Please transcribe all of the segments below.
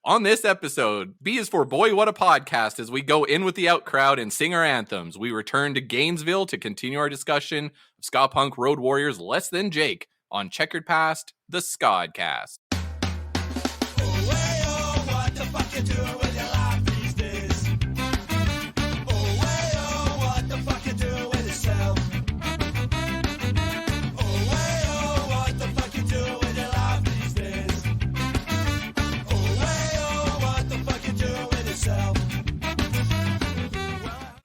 On this episode, B is for Boy What a Podcast as we go in with the out crowd and sing our anthems. We return to Gainesville to continue our discussion of ska punk road warriors Less Than Jake on Checkered Past, the Ska'd Cast.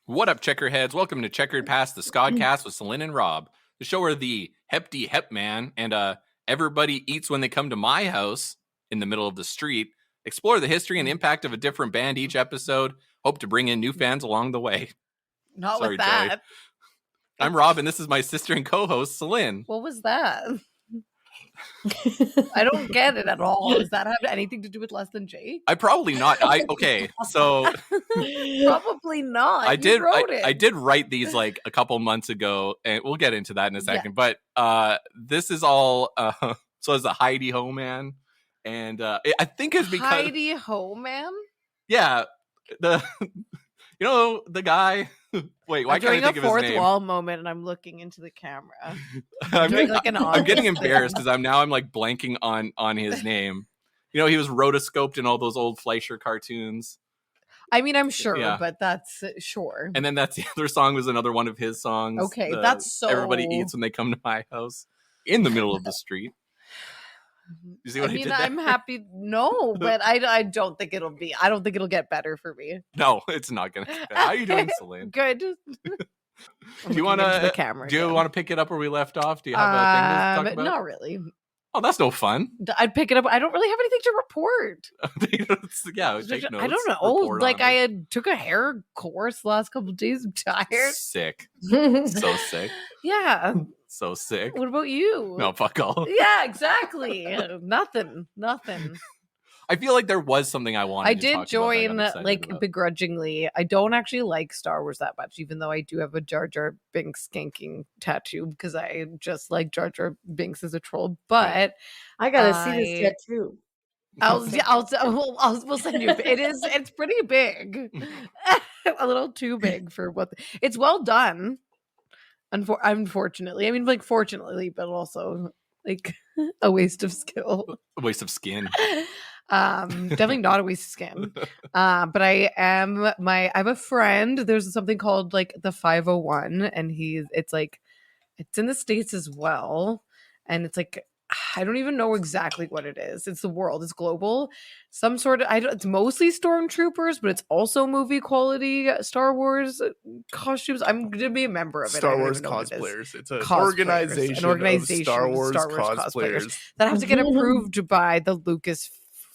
What up, Checkerheads? Welcome to Checkered Past, the Ska'd Cast with Celine and Rob, the show where the Hepty Hep Man and everybody eats when they come to my house in the middle of the street, explore the history and impact of a different band each episode, hope to bring in new fans along the way. Not Sorry, with that. Joey. I'm Rob, and this is my sister and co-host, Celine. What was that? I don't get it at all. Does that have anything to do with Less Than Jake? I probably not. Probably not. I did write these like a couple months ago, and we'll get into that in a second. Yeah. But this is all so as a Heidi Ho Man, and I think it's because Heidi Ho Man. Yeah, the guy. Wait, why can't I think of his name? I'm doing a fourth wall moment, and I'm looking into the camera. I'm getting embarrassed because I'm like blanking on his name. You know, he was rotoscoped in all those old Fleischer cartoons. I mean, I'm sure, yeah. But that's sure. And then that's the other song was another one of his songs. Okay, that's so. Everybody eats when they come to my house in the middle of the street. You see what I did there? I'm happy. No, but I don't think it'll be. I don't think it'll get better for me. No, it's not gonna. How are you doing, Celine? Good. Do you want to pick it up where we left off? Do you have a thing to talk about? Not really. Oh, that's no fun. I'd pick it up. I don't really have anything to report. Yeah, take notes. I don't know. Like I took a hair course the last couple of days. I'm tired. Sick. So sick. Yeah. So sick. What about you? No, fuck all. Yeah, exactly. Nothing. I feel like there was something I wanted. I did join begrudgingly. I don't actually like Star Wars that much, even though I do have a Jar Jar Binks skanking tattoo because I just like Jar Jar Binks as a troll. But I gotta see this tattoo. We'll send you. It's pretty big, a little too big for what. It's well done. Unfortunately, I mean, like fortunately, but also like a waste of skill, a waste of skin. Definitely not a waste of skin. But I have a friend. There's something called like the 501, and it's in the States as well, and it's like. I don't even know exactly what it is. It's the world. It's global. Some sort of. It's mostly stormtroopers, but it's also movie quality Star Wars costumes. I'm going to be a member of it. Star Wars cosplayers. It's an organization of Star Wars cosplayers that have to get approved by the Lucas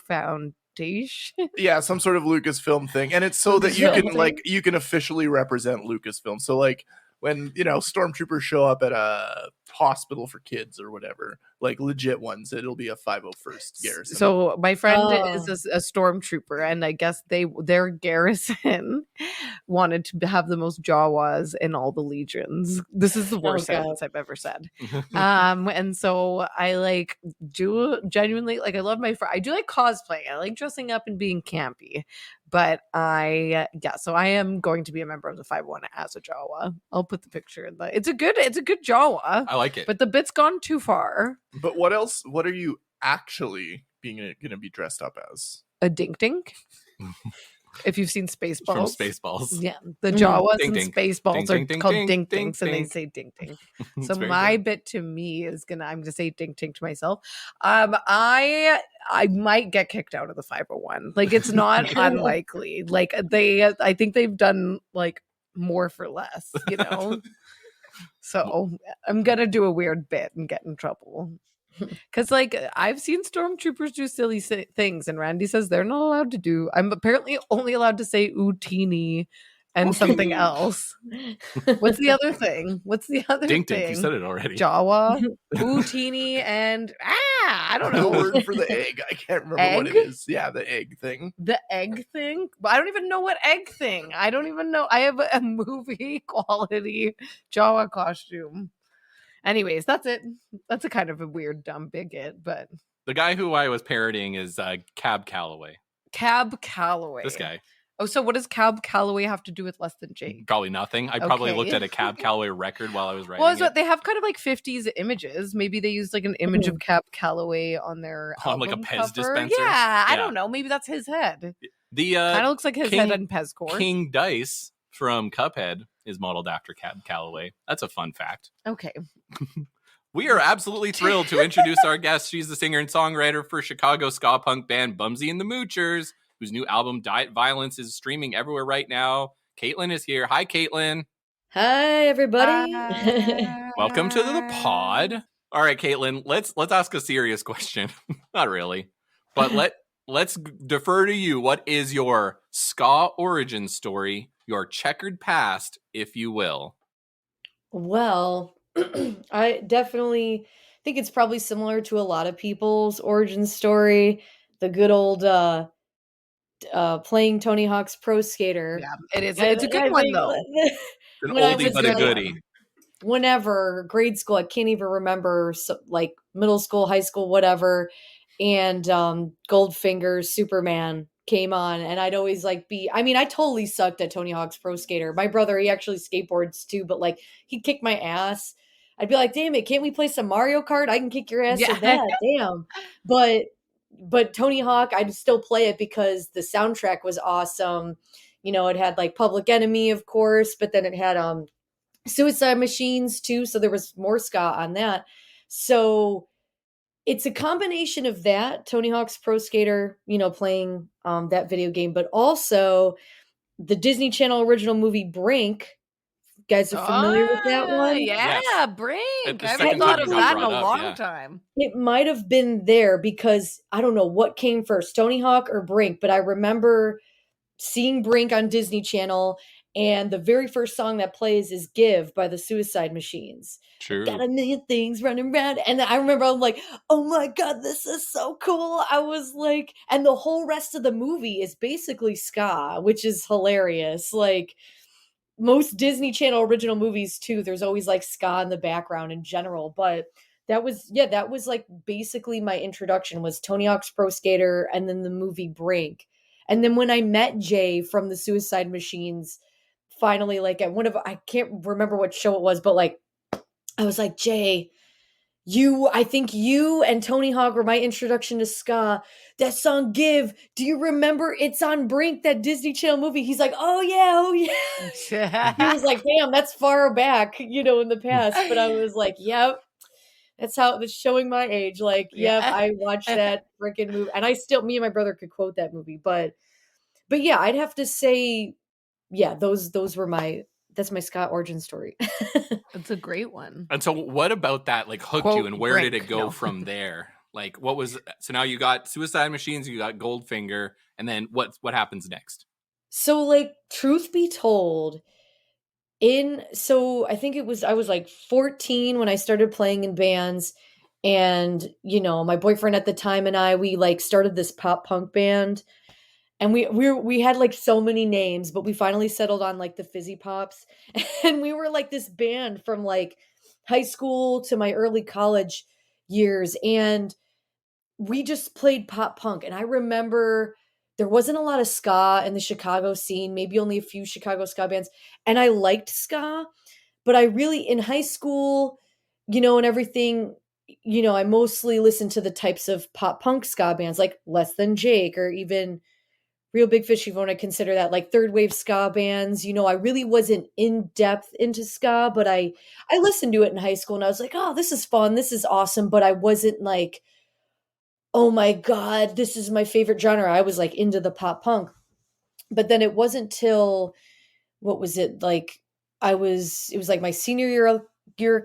Foundation. Yeah, some sort of Lucasfilm thing, and it's so that you can officially represent Lucasfilm. So like. When, stormtroopers show up at a hospital for kids or whatever, like legit ones, it'll be a 501st garrison. So my friend is a stormtrooper, and I guess their garrison wanted to have the most Jawas in all the legions. This is the worst sentence I've ever said. And so I do genuinely I love my friend. I do like cosplay. I like dressing up and being campy. But so I am going to be a member of the 501 as a Jawa. I'll put the picture in it's a good Jawa. I like it. But the bit's gone too far. But what else? What are you actually going to be dressed up as? A dink dink. If you've seen Spaceballs. From Spaceballs. Yeah. The Jawas ding, and Spaceballs are called dink dinks, and they say dink dink. So my bit to me is I'm gonna say dink dink to myself. I might get kicked out of the 501. It's not unlikely. I think they've done more for less, So I'm gonna do a weird bit and get in trouble. Because I've seen stormtroopers do silly things, and Randy says they're not allowed to do. I'm apparently only allowed to say Utini and something else. What's the other thing? Dink Dink, you said it already. Jawa, Utini, and I don't know. The word for the egg. I can't remember what it is. Yeah, the egg thing. The egg thing? But I don't even know what egg thing. I don't even know. I have a movie quality Jawa costume. Anyways, that's it. That's a kind of a weird, dumb bigot, but... The guy who I was parodying is Cab Calloway. Cab Calloway. This guy. Oh, so what does Cab Calloway have to do with Less Than Jake? Probably nothing. I probably Okay. looked at a Cab Calloway record while I was writing Well, it. so they have kind of like 50s images. Maybe they used like an image of Cab Calloway on their On like a album Pez cover. dispenser? Yeah, I Yeah. don't know. Maybe that's his head. The Kind of looks like his head on Pez cord. King Dice from Cuphead is modeled after Cab Calloway. That's a fun fact. Okay. We are absolutely thrilled to introduce our guest. She's the singer and songwriter for Chicago ska punk band Bumsy and the Moochers, whose new album Diet Violence is streaming everywhere right now. Caitlin is here. Hi, Caitlin. Hi, everybody. Welcome to the pod. All right, Caitlin, let's ask a serious question. Not really, but let's defer to you. What is your ska origin story? Your checkered past, if you will. Well, I definitely think it's probably similar to a lot of people's origin story. The good old playing Tony Hawk's Pro Skater. Yeah, it is. It's a good one, though. An oldie but a goodie. Whenever grade school, I can't even remember, like middle school, high school, whatever. And Goldfinger's Superman came on, and I'd always I totally sucked at Tony Hawk's Pro Skater. My brother, he actually skateboards too, but like he'd kick my ass. I'd be like, damn it, can't we play some Mario Kart? I can kick your ass at that. Damn. But Tony Hawk, I'd still play it because the soundtrack was awesome. You know, it had like Public Enemy, of course, but then it had Suicide Machines too, so there was more ska on that. So it's a combination of that, Tony Hawk's Pro Skater, you know, playing that video game, but also the Disney Channel original movie Brink. You guys are familiar with that one? Yeah, Yes. Brink. I haven't thought of that in a long time. It might have been there because I don't know what came first, Tony Hawk or Brink, but I remember seeing Brink on Disney Channel, and the very first song that plays is Give by the Suicide Machines. True. Got a million things running around. And I remember I'm like, oh my God, this is so cool. I was like, and the whole rest of the movie is basically ska, which is hilarious. Like most Disney Channel original movies too, there's always like ska in the background in general. But that was like basically my introduction was Tony Hawk's Pro Skater and then the movie Brink. And then when I met Jay from the Suicide Machines, finally, like at I can't remember what show it was, but like, I was like, Jay, I think you and Tony Hawk were my introduction to ska. That song Give, do you remember It's on Brink, that Disney Channel movie? He's like, oh yeah. He was like, damn, that's far back, you know, in the past. But I was like, yep. That's how it's showing my age. Like, yep, I watched that freaking movie. And me and my brother could quote that movie. But yeah, I'd have to say, yeah, those were that's my ska origin story. It's a great one. And so what about that like hooked Quote, you, and where Brink, did it go from there? Like so now you got Suicide Machines, you got Goldfinger, and then what happens next? So like, truth be told, I think I was like 14 when I started playing in bands, and you know, my boyfriend at the time and we like started this pop punk band, and we had like so many names, but we finally settled on like the Fizzy Pops, and we were like this band from like high school to my early college years, and we just played pop punk. And I remember there wasn't a lot of ska in the Chicago scene, maybe only a few Chicago ska bands. And I liked ska, but I really, in high school, you know, and everything, you know, I mostly listened to the types of pop punk ska bands like Less Than Jake, or even Real Big Fish, if you want to consider that, like third wave ska bands. You know, I really wasn't in depth into ska, but I listened to it in high school, and I was like, oh, this is fun. This is awesome. But I wasn't like, oh my God, this is my favorite genre. I was like into the pop punk. But then it wasn't till, what was it? Like it was like my senior year of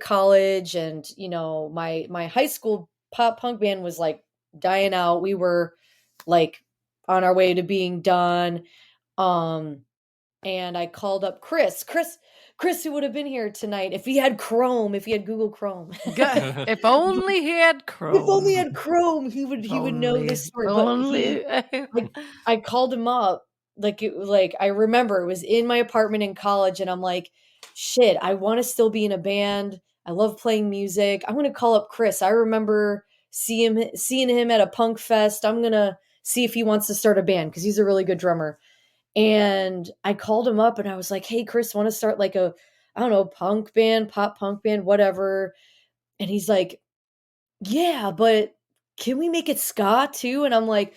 college, and you know, my high school pop punk band was like dying out. We were like on our way to being done. And I called up Chris, who would have been here tonight if he had Google Chrome. If only he had Chrome. If only he had Chrome, he would know this story. I called him up. I remember it was in my apartment in college, and I'm like, shit, I want to still be in a band. I love playing music. I'm going to call up Chris. I remember seeing him at a punk fest. I'm going to see if he wants to start a band because he's a really good drummer. And I called him up and I was like, hey, Chris, want to start like a, I don't know, punk band, pop punk band, whatever. And he's like, yeah, but can we make it ska too? And I'm like,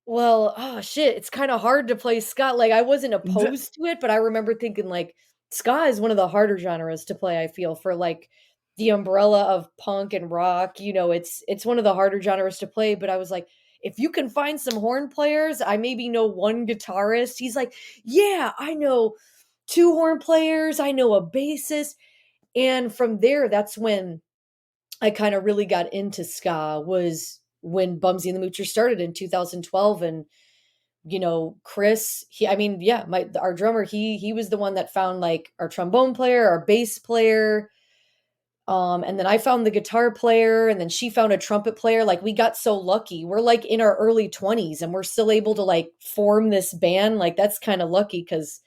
well, oh shit, it's kind of hard to play ska. Like I wasn't opposed to it, but I remember thinking like ska is one of the harder genres to play, I feel, for like the umbrella of punk and rock. You know, it's one of the harder genres to play, but I was like, if you can find some horn players, I maybe know one guitarist. He's like, yeah, I know 2 horn players, I know a bassist. And from there, that's when I kind of really got into ska, was when Bumsy and the Moochers started in 2012. And, you know, Chris, our drummer, he was the one that found like our trombone player, our bass player. And then I found the guitar player, and then she found a trumpet player. Like we got so lucky. We're like in our early 20s and we're still able to like form this band. Like that's kind of lucky because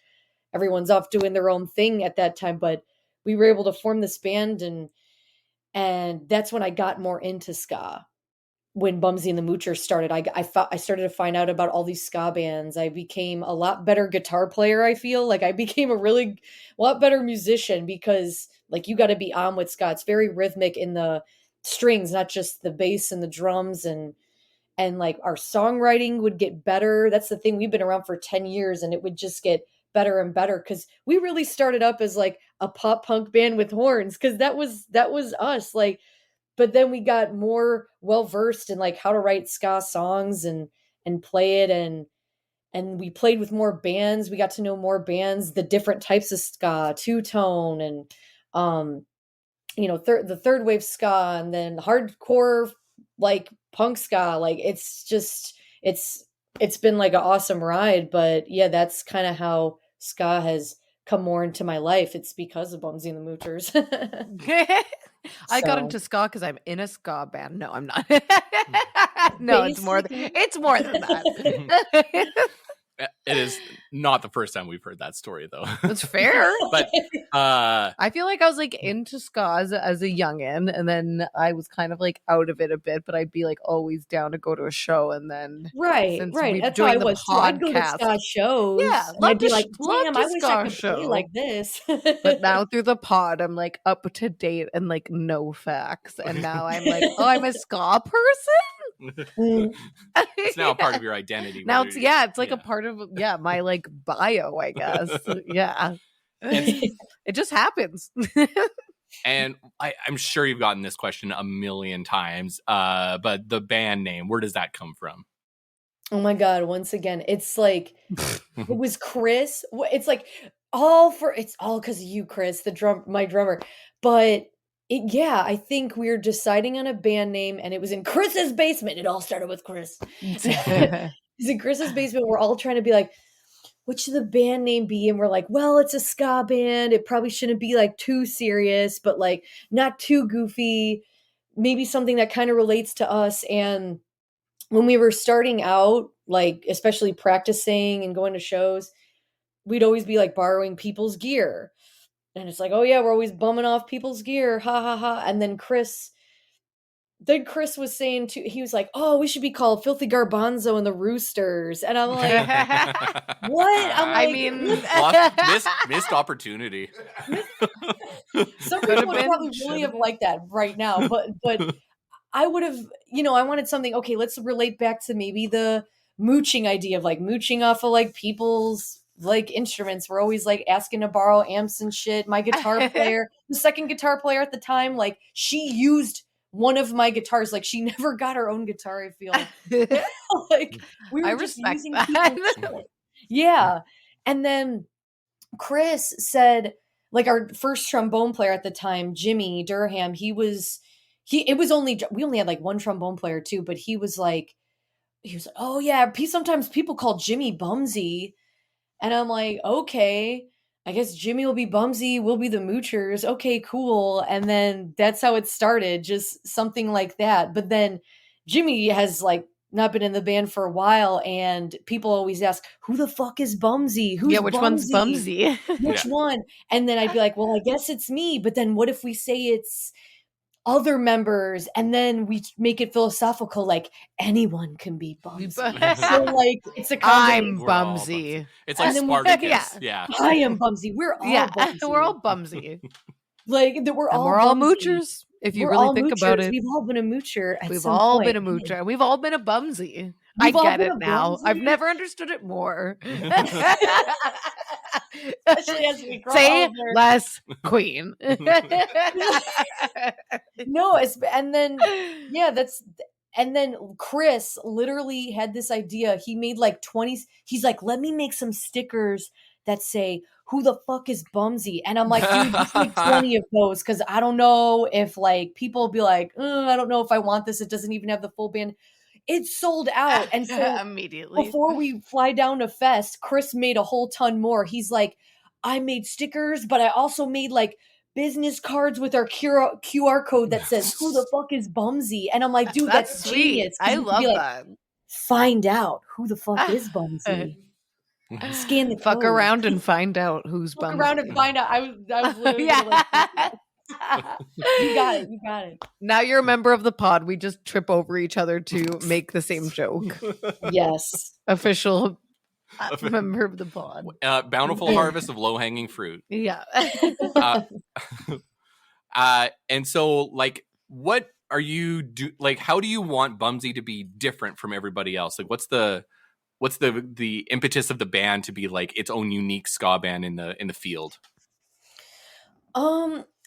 everyone's off doing their own thing at that time. But we were able to form this band, and that's when I got more into ska. When Bumsy and the Moochers started, I started to find out about all these ska bands. I became a lot better guitar player. I feel like I became a lot better musician because like you got to be on with ska. It's very rhythmic in the strings, not just the bass and the drums, and like our songwriting would get better. That's the thing. We've been around for 10 years and it would just get better and better because we really started up as like a pop punk band with horns because that was us. Like, but then we got more well versed in like how to write ska songs and play it, and we played with more bands. We got to know more bands, the different types of ska, two-tone, and the third wave ska, and then hardcore like punk ska. Like it's just it's been like an awesome ride. But yeah, that's kind of how ska has come more into my life. It's because of Bumsy and the Moochers. I got into ska because I'm in a ska band. No, I'm not. No, it's more than that. It is not the first time we've heard that story, though. That's fair. But I feel like I was like into ska as a youngin', and then I was kind of like out of it a bit, but I'd be like always down to go to a show, and then right. That's how I was. So I'd go to ska shows. Yeah, and I'd be like, damn, I wish I could play like this. But now through the pod, I'm like up to date and like no facts, and now I'm like, oh, I'm a ska person. It's now a part of your identity. Now it's like a part of my like bio, I guess. Yeah. It just happens. And I'm sure you've gotten this question a million times, but the band name, where does that come from? Oh my God. Once again, it's like, it was Chris. It's like it's all because of you, Chris, my drummer. But I think we were deciding on a band name and it was in Chris's basement. It all started with Chris. It's in Chris's basement. We're all trying to be like, what should the band name be? And we're like, well, it's a ska band. It probably shouldn't be like too serious, but like not too goofy. Maybe something that kind of relates to us. And when we were starting out, like especially practicing and going to shows, we'd always be like borrowing people's gear. And it's like, oh yeah, we're always bumming off people's gear. Ha ha ha. And then Chris was saying too, he was like, oh, we should be called Filthy Garbanzo and the Roosters. And I'm like, what? Missed opportunity. Some people would probably really have liked that right now. But I would have, I wanted something, okay, let's relate back to maybe the mooching idea of like mooching off of like people's like instruments. We're always like asking to borrow amps and shit. My guitar player, the second guitar player at the time, like she used one of my guitars. Like she never got her own guitar, I feel. Like we were just using that. Yeah. And then Chris said, like our first trombone player at the time, Jimmy Durham, we only had like one trombone player too, but he was like, oh yeah, sometimes people call Jimmy Bumsy. And I'm like, okay, I guess Jimmy will be Bumsy, we'll be the Moochers. Okay, cool. And then that's how it started, just something like that. But then Jimmy has like not been in the band for a while, and people always ask, who the fuck is Bumsy? Which one's Bumsy? Which one? And then I'd be like, well, I guess it's me. But then what if we say it's other members, and then we make it philosophical, like anyone can be Bumsy. So like it's a I'm combination. Bumsy. It's like And then we- Spartacus. Yeah. I am Bumsy. We're all Bumsy. We're all Bumsy. like that. We're And all we're all Bumsy. moochers. If you We're really all think moochers. about it, We've all been a moocher. At we've some all point. been a moocher. We've all been a Bumsy. We've all I get been it a now. Bumsy? I've never understood it more. Especially as we grow Say older. less, queen. No, and then and then Chris literally had this idea. He made like 20. He's like, let me make some stickers that say, who the fuck is Bumsy? And I'm like, dude, just make 20 of those, because I don't know if like people will be like, I don't know if I want this. It doesn't even have the full band. It's sold out. And so immediately before we fly down to Fest, Chris made a whole ton more. He's like, I made stickers, but I also made like business cards with our QR code that says, who the fuck is Bumsy? And I'm like, dude, that's sweet. genius. 'Cause I you can love be like, that. find out who the fuck is Bumsy. Scan the Fuck code. around and find out who's Fuck Bumsy. around and find out. I was literally Yeah. you got it. You got it. Now you're a member of the pod. We just trip over each other to make the same joke. Yes. Official member of the pod. Bountiful harvest of low-hanging fruit. Yeah. And so, like, what are you how do you want Bumsy to be different from everybody else? Like, what's the impetus of the band to be like its own unique ska band in the field?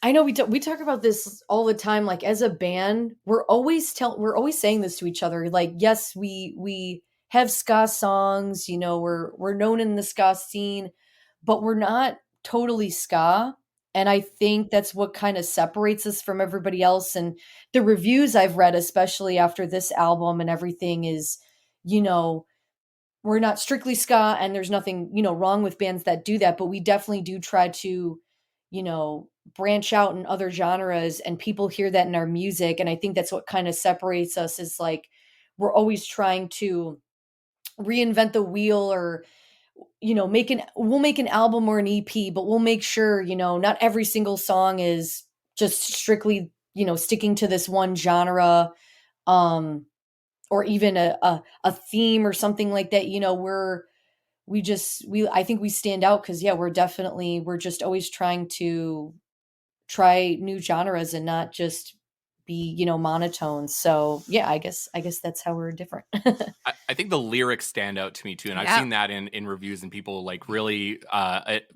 I know we talk about this all the time. Like, as a band, we're always saying this to each other. Like, yes, we have ska songs, you know, we're known in the ska scene, but we're not totally ska. And I think that's what kind of separates us from everybody else. And the reviews I've read, especially after this album and everything, is, you know, we're not strictly ska, and there's nothing, you know, wrong with bands that do that, but we definitely do try to, you know, branch out in other genres, and people hear that in our music. And I think that's what kind of separates us, is like, we're always trying to reinvent the wheel, or, you know, we'll make an album or an EP, but we'll make sure, you know, not every single song is just strictly, you know, sticking to this one genre, or even a theme or something like that. You know, I think we stand out because, yeah, we're just always trying to try new genres and not just be, you know, monotone. So yeah, I guess that's how we're different. I think the lyrics stand out to me too, and I've seen that in reviews, and people like really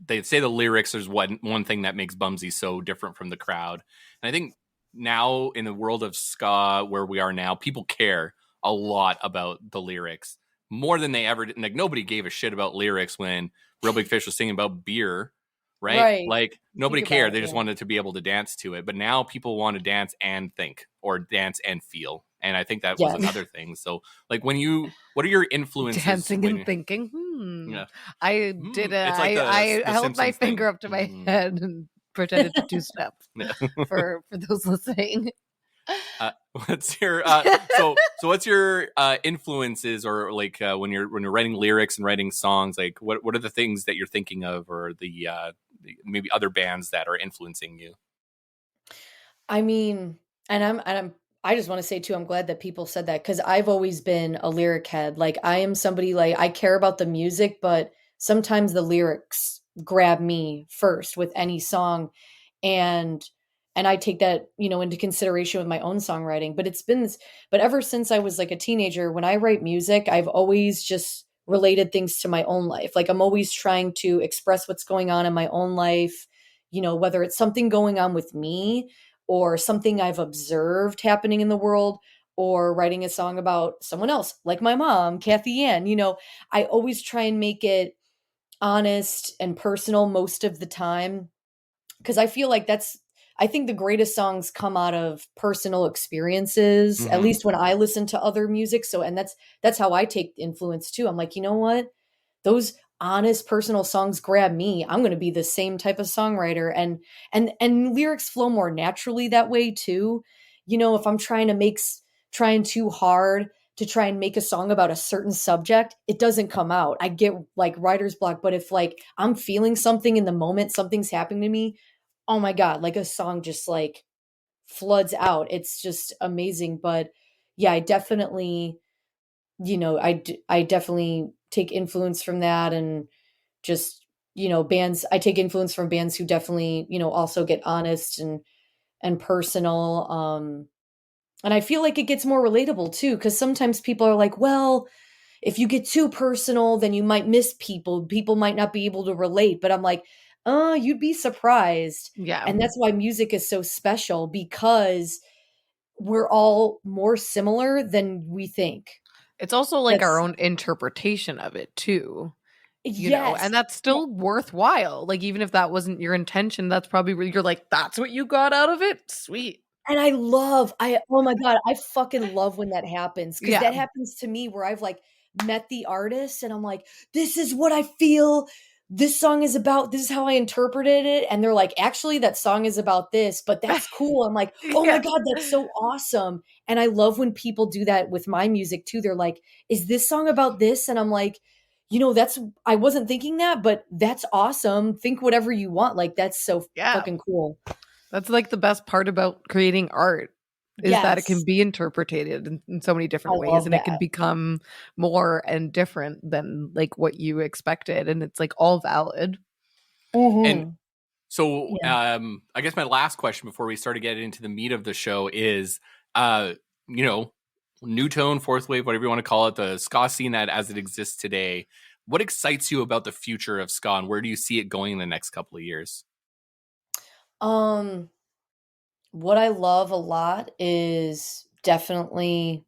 they say the lyrics is one thing that makes Bumsy so different from the crowd. And I think now in the world of ska where we are now, people care a lot about the lyrics more than they ever did. Like, nobody gave a shit about lyrics when Real Big Fish was singing about beer, right? Like, nobody cared. They just wanted to be able to dance to it. But now people want to dance and think, or dance and feel. And I think that was another thing. So, like, what are your influences? Dancing and thinking. Yeah. I did I held my finger up to my head and pretended to two-step for those listening. What's your what's your influences, or like when you're writing lyrics and writing songs, like what are the things that you're thinking of, or the maybe other bands that are influencing you? I mean, I just want to say too, I'm glad that people said that, because I've always been a lyric head. Like, I am somebody, like, I care about the music, but sometimes the lyrics grab me first with any song, and I take that, you know, into consideration with my own songwriting. But ever since I was like a teenager, when I write music, I've always just related things to my own life. Like, I'm always trying to express what's going on in my own life, you know, whether it's something going on with me or something I've observed happening in the world, or writing a song about someone else, like my mom, Kathy Ann. You know, I always try and make it honest and personal most of the time, because I feel like I think the greatest songs come out of personal experiences, at least when I listen to other music. So, and that's how I take influence too. I'm like, you know what? Those honest personal songs grab me. I'm going to be the same type of songwriter, and lyrics flow more naturally that way too. You know, if I'm trying too hard to try and make a song about a certain subject, it doesn't come out. I get like writer's block. But if like I'm feeling something in the moment, something's happening to me, oh my God, like a song just like floods out. It's just amazing. But yeah, I definitely, I definitely take influence from that, and just, bands, I take influence from bands who definitely, also get honest and personal. And I feel like it gets more relatable too, because sometimes people are like, well, if you get too personal, then you might miss people. People might not be able to relate. But I'm like, you'd be surprised. Yeah. And that's why music is so special, because we're all more similar than we think. It's also like our That's- own interpretation of it too. Yes. And that's still worthwhile. Like, even if that wasn't your intention, that's probably where you're like, that's what you got out of it. Sweet. And oh my God, I fucking love when that happens, because that happens to me where I've like met the artist and I'm like, this is what I feel this song is about. This is how I interpreted it. And they're like, actually, that song is about this, but that's cool. I'm like, oh my God, that's so awesome. And I love when people do that with my music too. They're like, is this song about this? And I'm like, I wasn't thinking that, but that's awesome. Think whatever you want. Like, that's so fucking cool. That's like the best part about creating art, is that it can be interpreted in so many different ways, and it can become more and different than like what you expected, and it's like all valid. And so I guess my last question before we start to get into the meat of the show is, new tone, fourth wave, whatever you want to call it, the ska scene that as it exists today. What excites you about the future of ska, and where do you see it going in the next couple of years? What I love a lot is definitely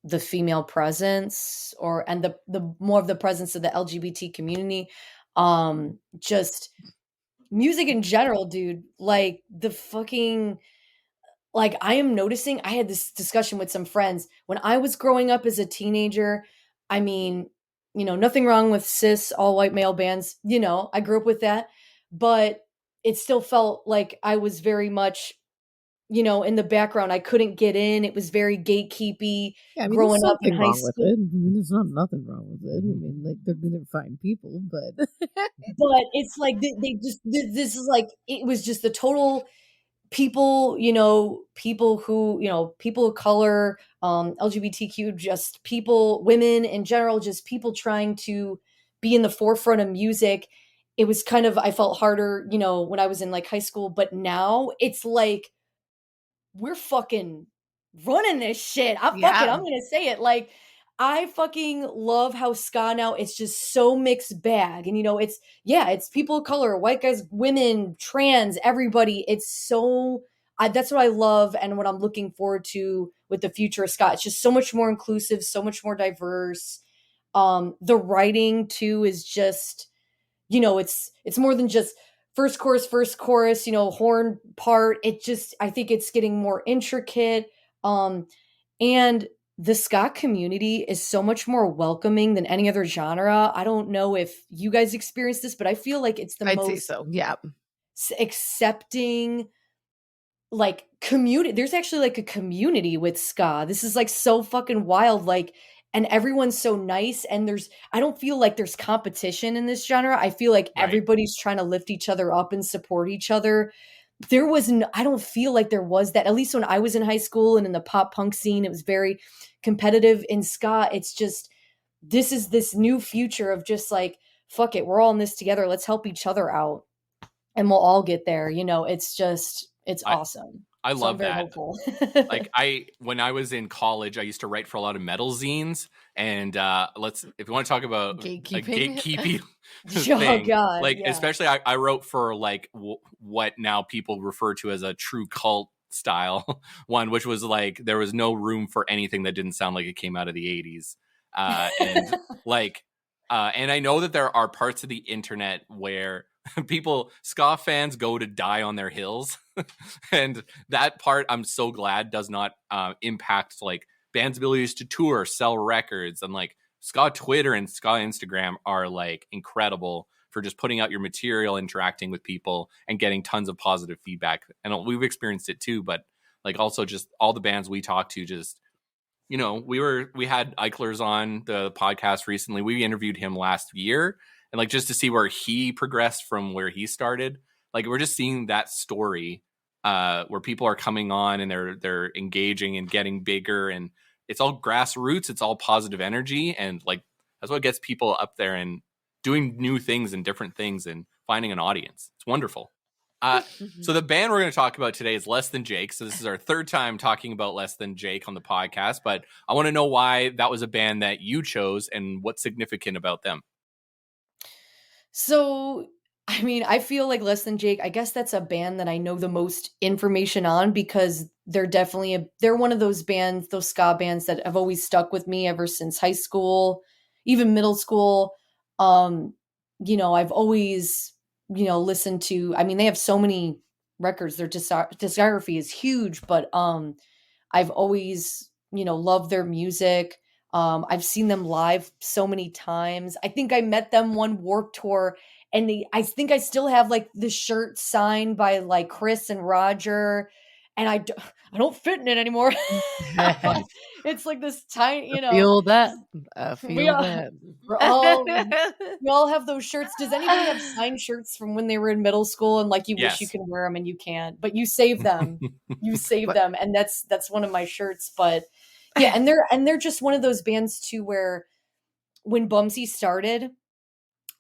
the female presence, and the more of the presence of the LGBT community. Just music in general, dude. Like the fucking, like, I am noticing, I had this discussion with some friends when I was growing up as a teenager. I mean, nothing wrong with cis all white male bands. I grew up with that, but it still felt like I was very much, in the background. I couldn't get in. It was very gatekeepy. Growing up in high school. With it. I mean, there's nothing wrong with it. I mean, like, they're fine people, but but it's like they just, this is like, it was just the total people, people who, people of color, LGBTQ, just people, women in general, just people trying to be in the forefront of music. It was kind of, I felt harder, when I was in like high school, but now it's like, we're fucking running this shit. I'm gonna say it. Like, I fucking love how ska now, it's just so mixed bag. And it's people of color, white guys, women, trans, everybody. It's so, that's what I love, and what I'm looking forward to with the future of ska. It's just so much more inclusive, so much more diverse. The writing too is just, it's more than just first chorus, horn part. I think it's getting more intricate. And the ska community is so much more welcoming than any other genre. I don't know if you guys experience this, but I feel like it's the I'd most say so. Yeah. accepting, like, community. There's actually like a community with ska. This is like so fucking wild. Like, and everyone's so nice, and I don't feel like there's competition in this genre. I feel like everybody's trying to lift each other up and support each other. I don't feel like there was that, at least when I was in high school and in the pop punk scene. It was very competitive. In ska, it's just, this is this new future of just like, fuck it, we're all in this together. Let's help each other out, and we'll all get there. It's awesome. I love that. Hopeful. Like, when I was in college, I used to write for a lot of metal zines, and if you want to talk about gatekeeping thing, God, like, especially I wrote for like what now people refer to as a true cult style one, which was like, there was no room for anything that didn't sound like it came out of the 80s. And like, and I know that there are parts of the internet where ska fans go to die on their hills. And that part, I'm so glad, does not impact like bands' abilities to tour, sell records. And like, ska Twitter and ska Instagram are like incredible for just putting out your material, interacting with people, and getting tons of positive feedback. And we've experienced it too, but like, also just all the bands we talk to, just, we had Eichlers on the podcast recently. We interviewed him last year, and like, just to see where he progressed from where he started. Like, we're just seeing that story where people are coming on and they're engaging and getting bigger, and it's all grassroots. It's all positive energy, and like that's what gets people up there and doing new things and different things and finding an audience. It's wonderful. So the band we're going to talk about today is Less Than Jake. So this is our third time talking about Less Than Jake on the podcast, but I want to know why that was a band that you chose and what's significant about them. So, I mean, I feel like Less Than Jake, I guess that's a band that I know the most information on because they're definitely they're one of those bands, those ska bands that have always stuck with me ever since high school, even middle school. I've always listened to, I mean, they have so many records. Their discography is huge, but I've always, loved their music. I've seen them live so many times. I think I met them one Warped Tour, and I think I still have like the shirt signed by like Chris and Roger, and I don't fit in it anymore. It's like this tiny, Feel that. Feel that. We all have those shirts. Does anybody have signed shirts from when they were in middle school and like you wish you could wear them and you can't, but you save them. You save them, and that's one of my shirts. But yeah, and they're just one of those bands too where when Bumsy started,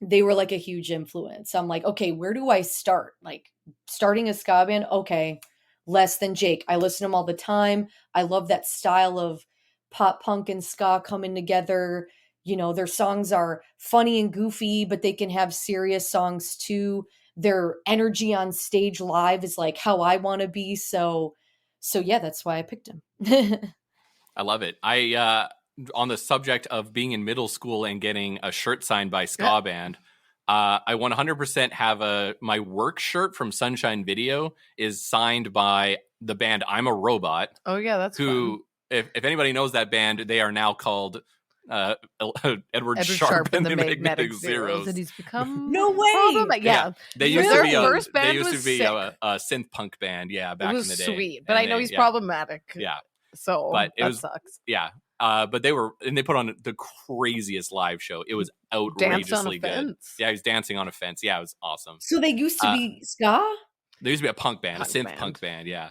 they were like a huge influence. I'm like, okay, where do I start? Like starting a ska band, okay. Less Than Jake. I listen to them all the time. I love that style of pop punk and ska coming together. Their songs are funny and goofy, but they can have serious songs too. Their energy on stage live is like how I want to be. So yeah, that's why I picked him. I love it. I on the subject of being in middle school and getting a shirt signed by ska band, I 100% have my work shirt from Sunshine Video is signed by the band I'm a Robot. Oh yeah, that's who. If anybody knows that band, they are now called Edward Sharp and the Magnetic Zeros. And he's become no way. Yeah. They used to be a synth punk band. Yeah, back in the day. Sweet, but I know he's problematic. Yeah. So but that sucks. Yeah. But they put on the craziest live show. It was outrageously good. Yeah, he was dancing on a fence. Yeah, it was awesome. So they used to be ska? There used to be a punk band, a synth punk band, yeah.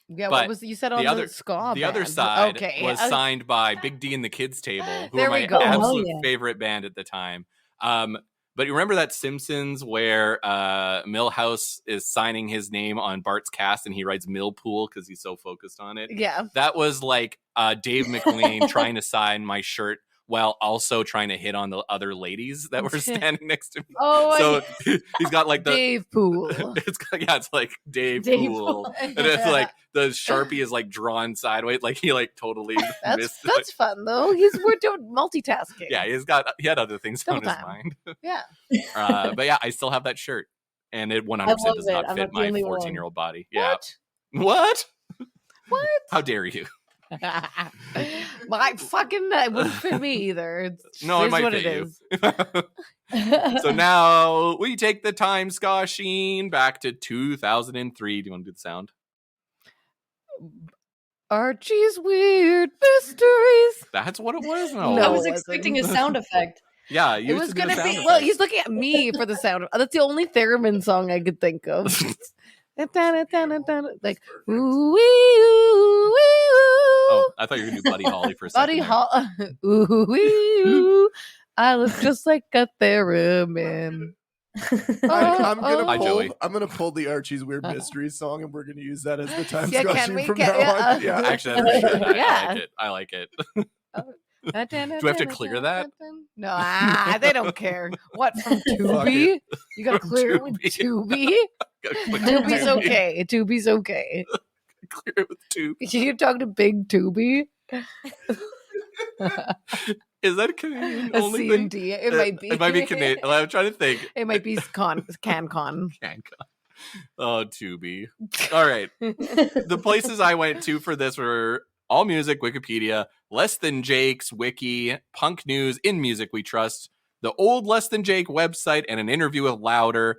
Yeah, what was you said on the ska The other side was signed by Big D and the Kids Table, who were my absolute favorite band at the time. But you remember that Simpsons where Milhouse is signing his name on Bart's cast and he writes Millpool because he's so focused on it? Yeah. That was like Dave McLean trying to sign my shirt while also trying to hit on the other ladies that were standing next to me. So he's got like the Dave Pool. It's like Dave Pool. And it's like the Sharpie is like drawn sideways. Like he like totally missed it. That's fun though. We're doing multitasking. Yeah, he had other things on his mind. Yeah. But yeah, I still have that shirt. And it 100% does not fit my 14-year-old body. Yeah. What? How dare you? It wouldn't fit me either. No, it might fit you. So now we take the time, Ska Sheen, back to 2003. Do you want to do the sound? Archie's Weird Mysteries. That's what it was. No, I was expecting a sound effect. Yeah, it was going to be. Well, he's looking at me for the sound. That's the only theremin song I could think of. Like ooh wee ooh wee ooh. Oh, I thought you were gonna do Buddy Holly for a second. Buddy Holly, ooh wee ooh. I look just like a theremin. I'm gonna pull the Archie's Weird Mysteries song, and we're gonna use that as the time from now on. Yeah, actually, that's pretty good. I like it. Do we have to clear that? No, they don't care. What, from Tubi? You gotta clear it with Tubi? Tubi's okay. Tubi's okay. Clear it with Tubi. You're talking to Big Tubi? Is that a Canadian a only C&D? thing? It might be. It might be Canadian. I'm trying to think. It might be CanCon. CanCon. Oh, Tubi. All right. The places I went to for this were All Music, Wikipedia, Less Than Jake's Wiki, Punk News, In Music We Trust, the old Less Than Jake website, and an interview with Louder.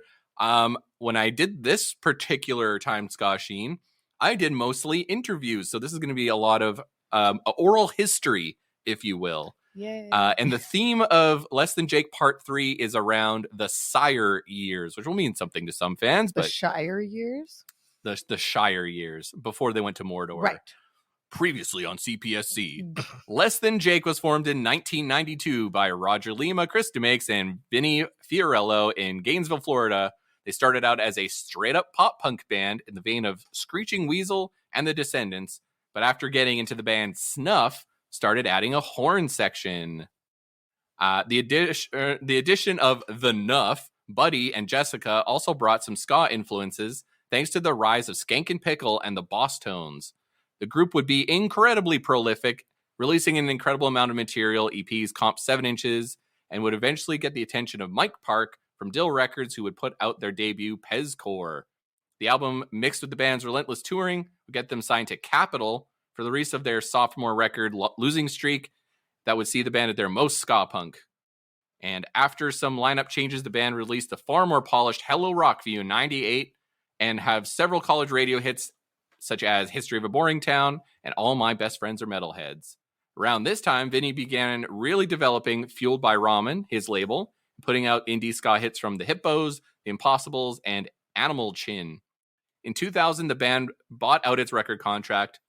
When I did this particular time, Ska Sheen, I did mostly interviews. So this is going to be a lot of oral history, if you will. Yay. And the theme of Less Than Jake Part 3 is around the Sire years, which will mean something to some fans. The but Shire years? the Shire years before they went to Mordor. Right. Previously on CPSC, Less Than Jake was formed in 1992 by Roger Lima, Chris DeMakes, and Vinny Fiorello in Gainesville, Florida. They started out as a straight-up pop-punk band in the vein of Screeching Weasel and The Descendants, but after getting into the band Snuff, started adding a horn section. The addition of The Nuff, Buddy, and Jessica also brought some ska influences, thanks to the rise of Skank and Pickle and the Boss Tones. The group would be incredibly prolific, releasing an incredible amount of material, EPs, comp 7 inches, and would eventually get the attention of Mike Park from Dill Records, who would put out their debut Pezcore. The album, mixed with the band's relentless touring, would get them signed to Capitol for the release of their sophomore record, Losing Streak, that would see the band at their most ska punk. And after some lineup changes, the band released the far more polished Hello Rockview in 98 and have several college radio hits such as History of a Boring Town and All My Best Friends Are Metalheads. Around this time, Vinny began really developing Fueled by Ramen, his label, putting out indie ska hits from The Hippos, The Impossibles, and Animal Chin. In 2000, the band bought out its record contract,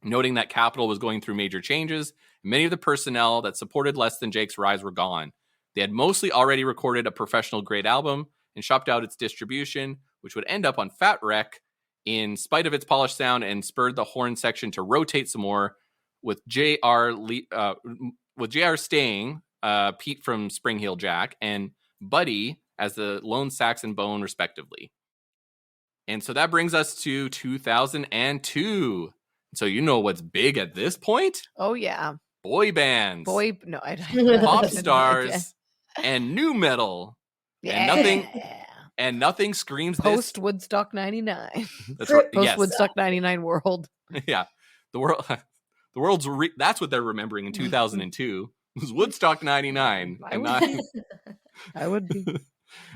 noting that Capitol was going through major changes. Many of the personnel that supported Less Than Jake's rise were gone. They had mostly already recorded a professional-grade album and shopped out its distribution, which would end up on Fat Wreck, in spite of its polished sound, and spurred the horn section to rotate some more, with JR staying, Pete from Spring Heel Jack, and Buddy as the lone sax and bone, respectively. And so that brings us to 2002. So you know what's big at this point? Oh, yeah. Boy bands. Pop stars. And new metal. Yeah. And nothing screams Post Woodstock 99. That's right. Post Woodstock 99 world. Yeah. The world's that's what they're remembering in 2002. It was Woodstock 99. I would be.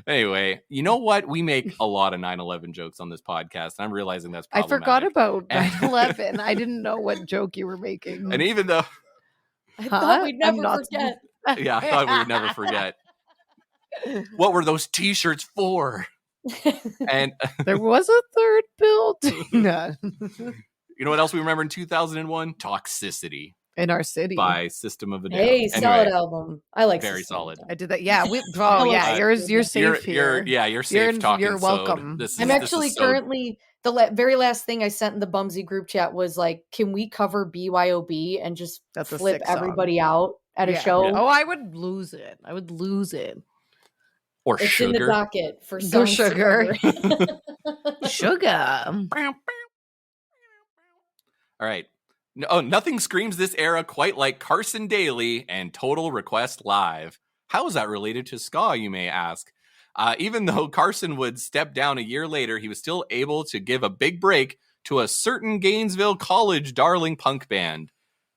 Anyway, you know what? We make a lot of 9/11 jokes on this podcast. I'm realizing that's problematic. I forgot about 9/11. I didn't know what joke you were making. And even though I thought we'd never forget. Yeah, I thought we would never forget. What were those t-shirts for? And there was a third building. You know what else we remember in 2001? Toxicity. In Our City by System of a Down. Hey, solid album. I like very solid. I did that. Yeah, you're safe here. You're safe talking. You're welcome. I'm actually currently the very last thing I sent in the Bumsy group chat was like, can we cover BYOB and just flip everybody out at a show? Yeah. Oh, I would lose it. Or it's Sugar. in the docket for Sugar. Sugar. All right. Oh, nothing screams this era quite like Carson Daly and Total Request Live. How is that related to ska, you may ask? Even though Carson would step down a year later, he was still able to give a big break to a certain Gainesville college darling punk band.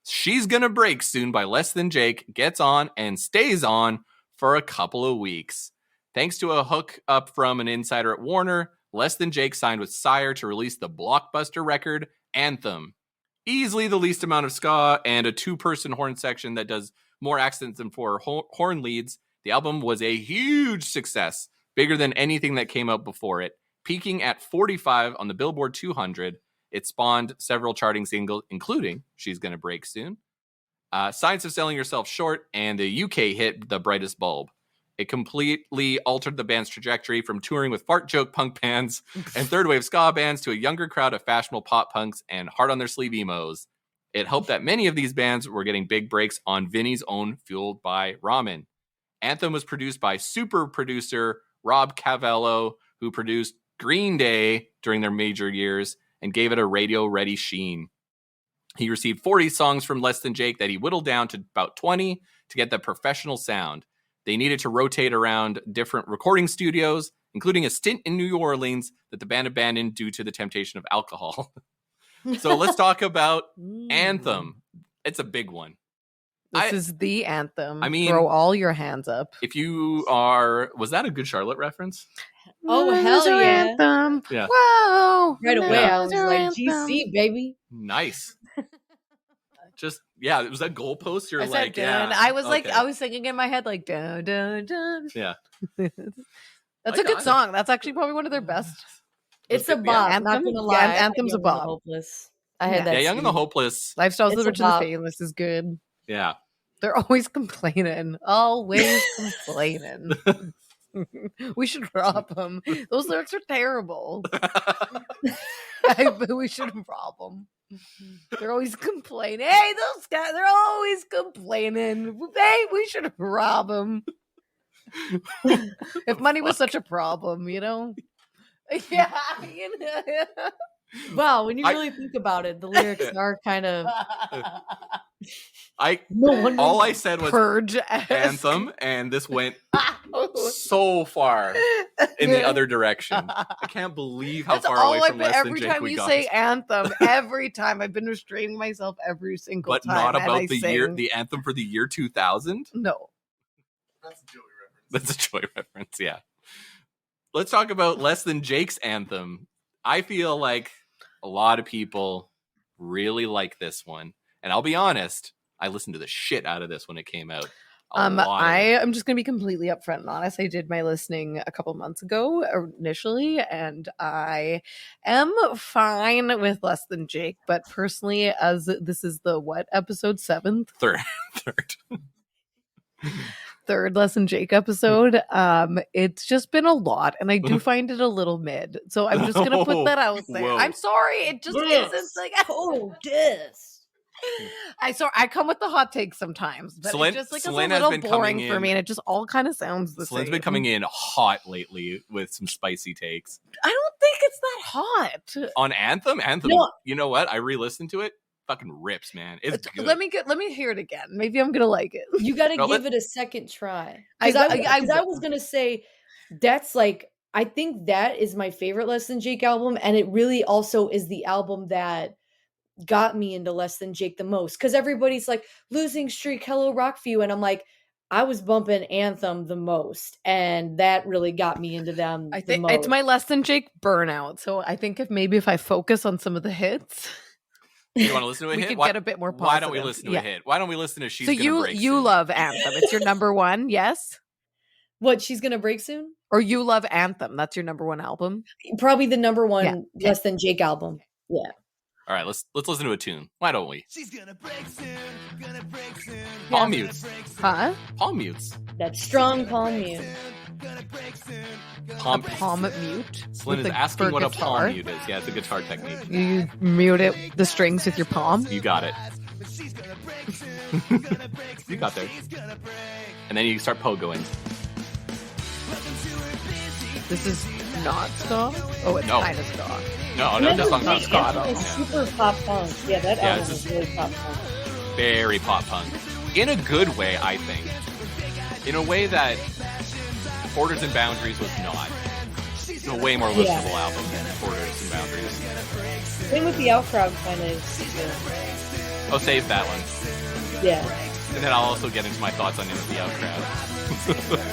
She's Gonna Break Soon by Less Than Jake gets on and stays on for a couple of weeks. Thanks to a hook up from an insider at Warner, Less Than Jake signed with Sire to release the blockbuster record Anthem. Easily the least amount of ska and a 2-person horn section that does more accents than 4 horn leads. The album was a huge success, bigger than anything that came out before it, peaking at 45 on the Billboard 200. It spawned several charting singles, including She's Gonna Break Soon, Science of Selling Yourself Short, and the UK hit The Brightest Bulb. It completely altered the band's trajectory from touring with fart joke punk bands and third wave ska bands to a younger crowd of fashionable pop punks and hard on their sleeve emos. It helped that many of these bands were getting big breaks on Vinny's own Fueled by Ramen. Anthem was produced by super producer Rob Cavallo, who produced Green Day during their major years and gave it a radio-ready sheen. He received 40 songs from Less Than Jake that he whittled down to about 20 to get the professional sound. They needed to rotate around different recording studios, including a stint in New Orleans that the band abandoned due to the temptation of alcohol. So let's talk about Anthem. It's a big one. This is the anthem. I mean, throw all your hands up. If you are, was that a Good Charlotte reference? Oh, hell yeah. Anthem. Yeah. Whoa. Right away, I was like, GC, baby. Nice. Just, yeah, it was that goalpost. You're like, dun. yeah. I was like, I was singing in my head, like, dun, dun, dun. Yeah. That's a good song. That's actually probably one of their best. It's a Yeah. bop. I'm not Anthem? gonna lie. Yeah, I had Anthem's a Young and the bop. Hopeless. I had Yeah. that. Yeah, Young and the CD. Hopeless. Lifestyles of It's the a Rich and the bop. Famous is good. Yeah. They're always complaining. Always complaining. We should rob them. Those lyrics are terrible. We shouldn't rob them. They're always complaining. Hey, those guys, they're always complaining. Hey, we should rob them. If money was such a problem, you know? Yeah. You know? Wow, when you really think about it, the lyrics are kind of. No wonder. All I said was Purge Anthem, and this went so far in the other direction. I can't believe how That's far all away from less every than Jake time we you got. say Anthem, every time I've been restraining myself every single But time. not and about I the sing. year, the anthem for the year 2000. No. That's a Joey reference. That's a Joey reference. Yeah. Let's talk about less than Jake's anthem. I feel like a lot of people really like this one, and I'll be honest, I listened to the shit out of this when it came out. I am just going to be completely upfront and honest. I did my listening a couple months ago initially, and I am fine with Less Than Jake. But personally, as this is the episode 7th? Third Less Than Jake episode. It's just been a lot, and I do find it a little mid. So I'm just going to put that out there. Whoa. I'm sorry. It just isn't like, Oh, this. I come with the hot takes sometimes, but Celine- it just like Celine it's has a been little boring coming for in- me, and it just all kind of sounds the Celine's same. been coming in hot lately with some spicy takes. I don't think it's that hot. On Anthem, No. you know what? I re-listened to it. Fucking rips, man. It's good. Let me hear it again. Maybe I'm gonna like it. You got to No, give it a second try. I I was gonna say that's like I think that is my favorite Less Than Jake album, and it really also is the album that got me into Less Than Jake the most, because everybody's like Losing Streak, Hello Rockview, and I'm like, I was bumping Anthem the most, and that really got me into them. I think it's my Less Than Jake burnout. So I think if I focus on some of the hits, You want to listen to a we hit? could Why- get a bit more positive. Why don't we listen to a hit? Why don't we listen to She's So Gonna Break you Soon? love Anthem. It's your number one, yes? What, She's Gonna Break Soon? Or you love Anthem. That's your number one album? Probably the number one Yeah. Less Than Jake album. Yeah. All right, let's listen to a tune. Why don't we? She's gonna break soon, gonna break soon. Palm mutes. Huh? Palm mutes. That strong palm mute. Gonna break soon. A palm mute. Celine with is a- asking for what a guitar. palm mute is. Yeah, it's a guitar technique. You mute it, the strings with your palm. You got it. But she's gonna break soon, gonna break soon. You got there. She's gonna break. And then you start pogoing. Welcome to her busy. This is not ska. Oh, it's No. kind of ska. No, And no, then that's the not Jake Scott. album is super pop punk. Yeah, that Yeah, album it's is just- really pop punk. Very pop punk. In a good way, I think. In a way that Borders and Boundaries was not. It's a way more listenable album than Borders and Boundaries. Same with the Outcrowd kind of. Oh, save that one. Yeah. And then I'll also get into my thoughts on Into the Outcrowd.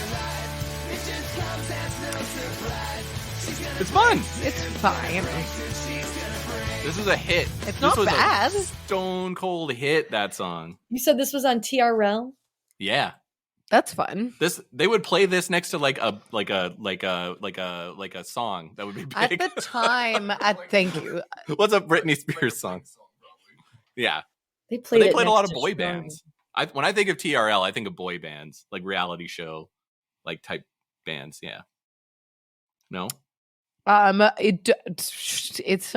It's fun. It's fine. This is a hit. It's This not was bad. a stone cold hit, that song. You said this was on TRL? Yeah. That's fun. They would play this next to like a song that would be At big. the time, thank you. What's a Britney Spears song? Yeah. They But played they it played a next lot of to boy Strong. bands. When I think of TRL, I think of boy bands, like reality show, like type bands. Yeah. No. It's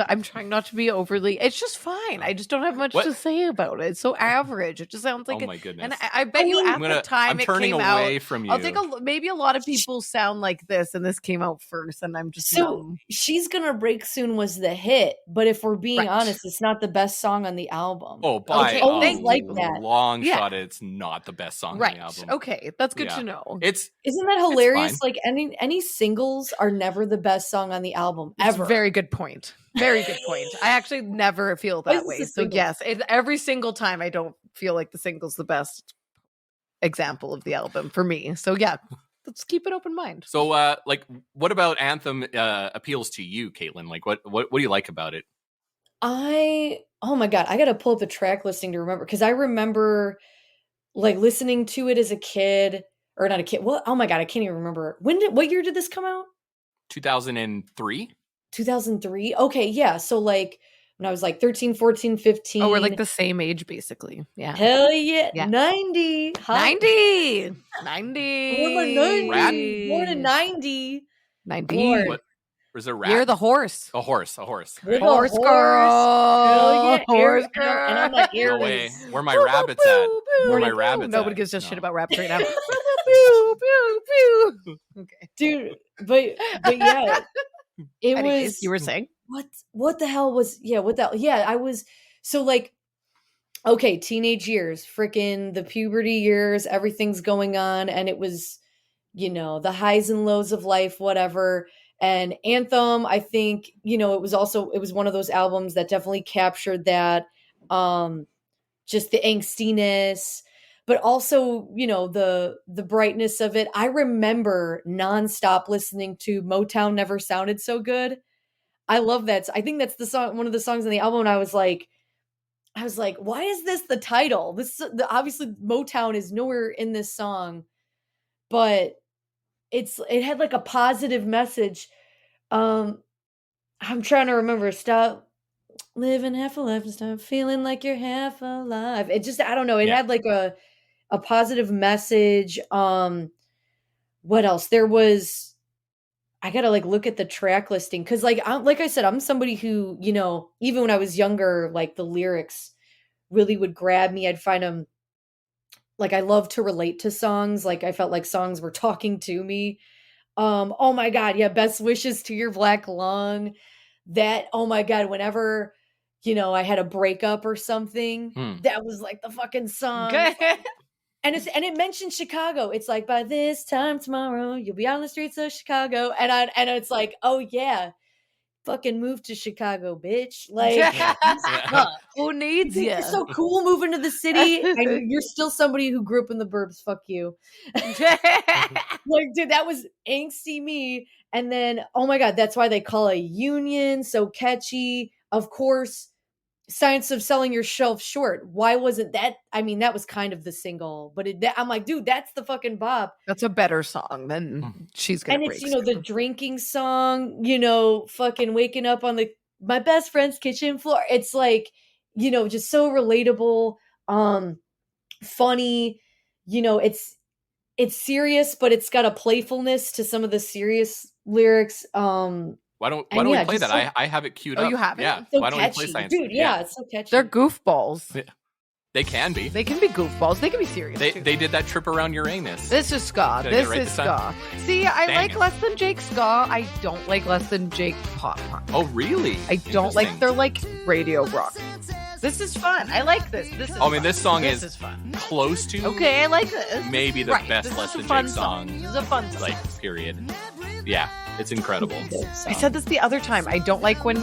I'm trying not to be overly. It's just fine. I just don't have much What? to say about it. It's so average. It just sounds like Oh my goodness. And I bet you at the time I'm it turning came away out. from you. I'll think maybe a lot of people sound like this, and this came out first, and I'm just So numb. She's Gonna Break Soon was the hit, but if we're being Right. honest, it's not the best song on the album. Oh, by It's always a like that. long Yeah. shot, it's not the best song Right. on the album. Okay, that's good Yeah. to know. It's Isn't that hilarious? fine. Like any singles are never the best song on the album It's ever. a very good point. Very good point. I actually never feel Why is that this way. a So single? yes, every single time I don't feel like the single's the best example of the album for me. So yeah, let's keep an open mind. so like what about Anthem appeals to you, Caitlin? Like what do you like about it? Oh my god, I gotta pull up the track listing to remember, because I remember like listening to it as a kid, or not a kid. What? Oh my god, I can't even remember. What year did this come out? 2003? 2003. Okay, yeah. So like when I was like 13, 14, 15. Oh, we're like the same age, basically. Yeah. Hell yeah. Yeah. 90. Hot. 90. Born 90. in 90. 90. Lord. What? Was there rat? You're the horse. A horse. You're Right. the Horse girl. Hell yeah. Horse And I'm like, No way. Aries. Where my rabbits at? Where my rabbits Nobody at? gives a shit No. about rabbits right now. Pew, pew, pew. Okay. Dude, but yeah. It Anyways, was you were saying? what the hell was I was so like okay, teenage years, freaking the puberty years, everything's going on, and it was, the highs and lows of life, whatever. And Anthem, I think, it was one of those albums that definitely captured that, just the angstiness, but also, the brightness of it. I remember nonstop listening to Motown Never Sounded So Good. I love that. I think that's the song, one of the songs on the album. And I was like, why is this the title? Obviously Motown is nowhere in this song, but it had like a positive message. I'm trying to remember. Stop living half a life and stop feeling like you're half alive. It just, I don't know. It had like a positive message. What else? There was, I gotta like look at the track listing because like I said, I'm somebody who, even when I was younger, like the lyrics really would grab me. I'd find them like I love to relate to songs. Like I felt like songs were talking to me. Oh my God, yeah, Best Wishes to Your Black Lung. That, oh my God, whenever I had a breakup or something, that was like the fucking song. And it mentioned Chicago. It's like, by this time tomorrow, you'll be on the streets of Chicago. And it's like, oh yeah, fucking move to Chicago, bitch. Like, who needs you? You're so cool moving to the city, and you're still somebody who grew up in the burbs. Fuck you. Like, dude, that was angsty me. And then, oh my God, that's why they call it Union so catchy. Of course, Science of Selling Yourself Short. Why wasn't that? I mean, that was kind of the single, but I'm like, dude, that's the fucking bop. That's a better song than She's Gonna And Break. it's, the drinking song, fucking waking up on my best friend's kitchen floor. It's like, just so relatable, funny, it's serious, but it's got a playfulness to some of the serious lyrics. Why don't we play that? I have it queued up. Oh, you have it? Yeah. So Why don't catchy. we play Science? Dude, yeah, it's so catchy. They're goofballs. Yeah. They can be. They can be goofballs. They can be serious. They too. did that trip around Uranus. This is Ska'd. Did I get This it right is this time? Ska'd. See, I Dang like it. Less Than Jake Ska'd. I don't like Less Than Jake pop punk. Oh, really? I don't like. Interesting. They're like radio rock. This is fun. I like this. This is. I mean, fun. this song This is fun. close to Okay, I like this. maybe the Right, best this Less is a Than fun Jake song. This is a fun song. Like, period. Yeah, it's incredible. I said this the other time. I don't like when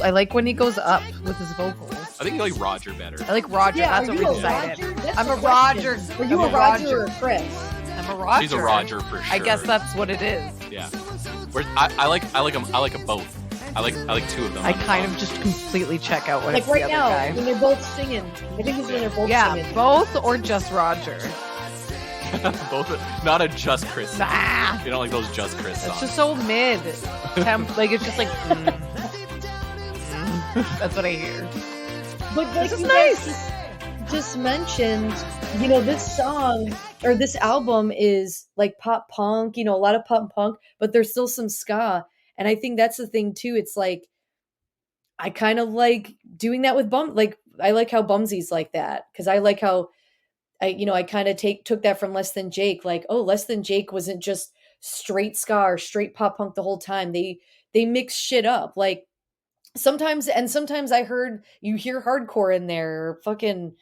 I like when he goes up with his vocals. I think you like Roger better. I like Roger. Yeah, That's are what you we a decided. Roger? That's I'm the a Roger. question. Are you I'm a Roger or a Chris? I'm a Roger. She's a Roger for sure. I guess that's what it is. Yeah. I like them. I like them both. I like two of them. I kind of just completely check out when Like it's the right other now, guy. when they're both singing. I think it's when they're both Yeah, singing. both or just Roger. both. Not a Just Chris. Song. Nah, You don't like those Just Chris songs. it's just so mid. Like it's just like. That's what I hear. But like This is you nice. guys just mentioned, this song or this album is like pop punk, a lot of pop punk, but there's still some ska. And I think that's the thing too. It's like, I kind of like doing that with I like how Bumsy's like that. Cause I like how I kind of took that from Less Than Jake. Like, oh, Less Than Jake wasn't just straight ska or straight pop punk the whole time. They mix shit up. Like sometimes I heard you hear hardcore in there, or fucking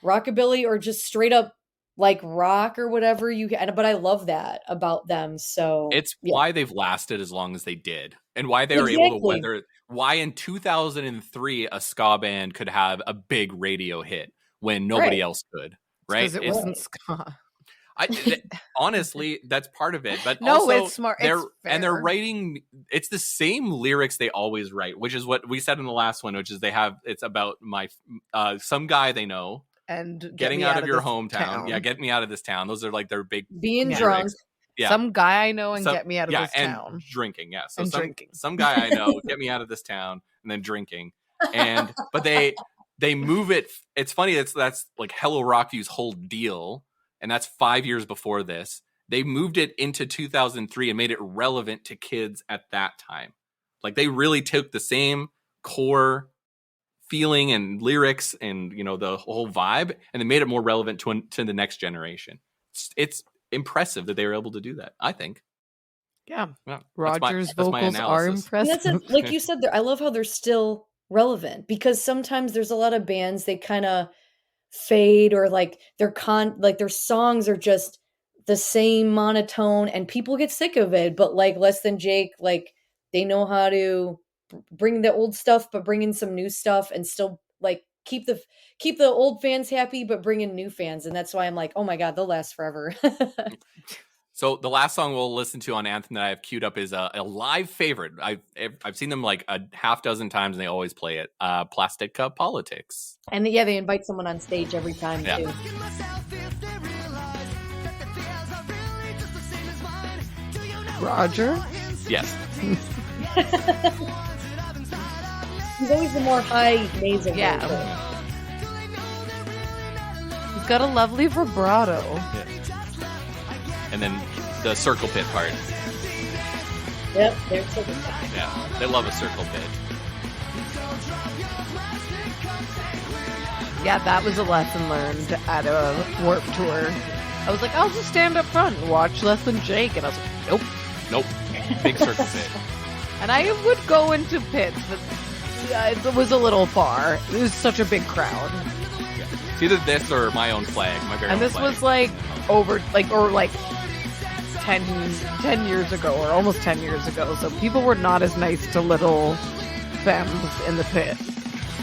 rockabilly, or just straight up like rock or whatever but I love that about them. So It's yeah. why they've lasted as long as they did, and why they were able to Exactly. weather. Why in 2003 a ska band could have a big radio hit when nobody Right. else could. Right? Because it wasn't ska. Honestly, that's part of it. But No, also, it's smart. They're It's and they're fair. writing. It's the same lyrics they always write, which is what we said in the last one. Which is it's about some guy they know And getting out of your this hometown. town. Yeah, get me out of this town. Those are like their big Being Yeah. drunk. lyrics. Yeah. Some guy I know and Some- get me out of this and town. drinking. Yeah. So And some, drinking. some guy I know get me out of this town and then drinking. But they move it. It's funny. That's like Hello Rocky's whole deal. And that's 5 years before this. They moved it into 2003 and made it relevant to kids at that time. Like they really took the same core feeling and lyrics and, you know, the whole vibe, and they made it more relevant to the next generation. It's impressive that they were able to do that, I think. Yeah. Yeah, Roger's that's my vocals are analysis. And impressive. that's it. Like you said, I love how they're still relevant, because sometimes there's a lot of bands, they kind of fade, or like their songs are just the same monotone and people get sick of it. But like Less Than Jake, like they know how to bring the old stuff but bring in some new stuff and still like keep the old fans happy but bring in new fans. And that's why I'm like, oh my god, they'll last forever. So the last song we'll listen to on Anthem that I have queued up is a live favorite. I've seen them like a half dozen times and they always play it. Plastic Cup Politics. And yeah, they invite someone on stage every time Yeah. too. Roger? Yes. He's always the more high nasal. Yeah. voice. He's got a lovely vibrato. And then the circle pit part. Yep, there's so good. Yeah, they love a circle pit. Yeah, that was a lesson learned at a Warp Tour. I was like, I'll just stand up front and watch Less Than Jake. And I was like, nope. Nope. Big circle pit. And I would go into pits, but it was a little far. It was such a big crowd. It's either this or My Own Flag. My very And own this flag. was like 10 years ago, or almost 10 years ago. So people were not as nice to little femmes in the pit.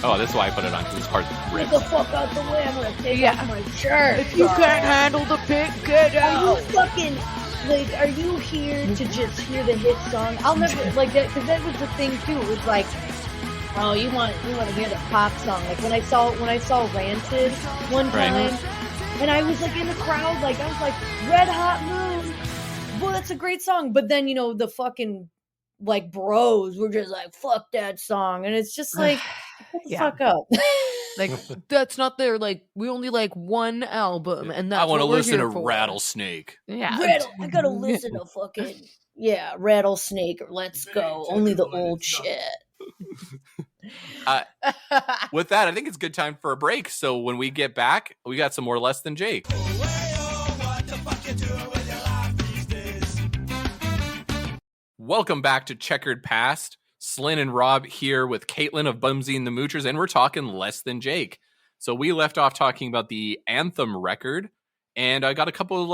Oh, that's why I put it on, because it's hard to Get rip. the fuck out the way! I'm gonna take Yeah. off my shirt. If you can't handle the pit, get Are you out. fucking like? Are you here to just hear the hit song? I'll never like that, because that was the thing too. It was like, oh, you want to hear the pop song? Like when I saw Rancid one Right. time, and I was like in the crowd, like I was like Red Hot Moon. Well, that's a great song, but then you know the fucking like bros were just like fuck that song, and it's just like shut the Yeah. fuck up. Like, that's not their, like, we only like one album, and that's I want to what we're listen here to for. Rattlesnake. Yeah. I gotta listen to fucking Rattlesnake or Let's Go. Only the old shit. With that, I think it's a good time for a break. So when we get back, we got some more Less Than Jake. Welcome back to Checkered Past. Celine and Rob here with Caitlin of Bumsy and the Moochers, and we're talking Less Than Jake. So we left off talking about the Anthem record, and I got a couple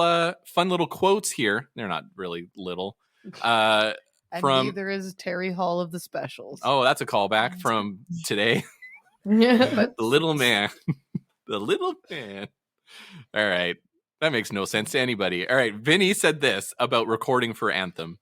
fun little quotes here. They're not really little. And from- neither is Terry Hall of the Specials. Oh, that's a callback from today. But The little man. The little man. All right. That makes no sense to anybody. All right. Vinny said this about recording for Anthem.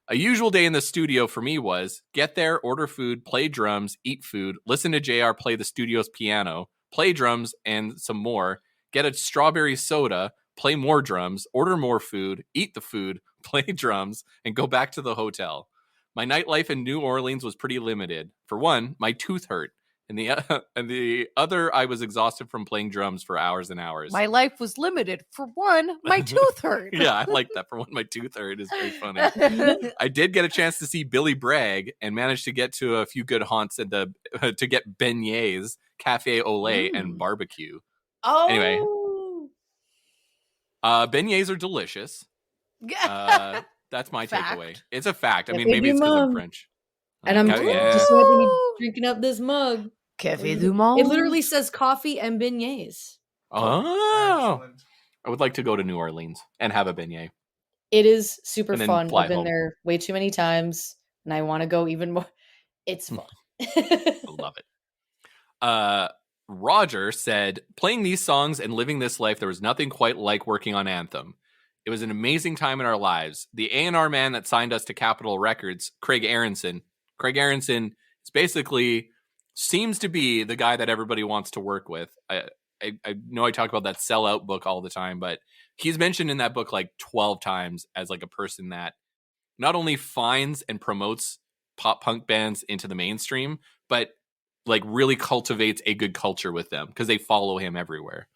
A usual day in the studio for me was get there, order food, play drums, eat food, listen to JR play the studio's piano, play drums and some more, get a strawberry soda, play more drums, order more food, eat the food, play drums, and go back to the hotel. My nightlife in New Orleans was pretty limited. For one, my tooth hurt. And the other, I was exhausted from playing drums for hours and hours. my life was limited. For one, my tooth hurt. Yeah, I like that. For one, my tooth hurt is very funny. I did get a chance to see Billy Bragg and managed to get to a few good haunts at the to get beignets, cafe au lait, and barbecue. Oh, Anyway. Beignets are delicious. That's my Fact. takeaway. It's a fact. I Yeah, mean, maybe baby it's because I'm mom. French. and I'm Yeah. just having me drinking up this mug. Cafe du Monde. It literally says coffee and beignets. Oh, Excellent. I would like to go to New Orleans and have a beignet. It is super And then fun. fly I've been home. there way too many times, and I want to go even more. It's fun. I love it. Roger said, playing these songs and living this life, there was nothing quite like working on Anthem. It was an amazing time in our lives. The A&R man that signed us to Capitol Records, Craig Aronson is basically seems to be the guy that everybody wants to work with. I know I talk about that sellout book all the time, but He's mentioned in that book like 12 times as like a person that not only finds and promotes pop punk bands into the mainstream, but like really cultivates a good culture with them because they follow him everywhere.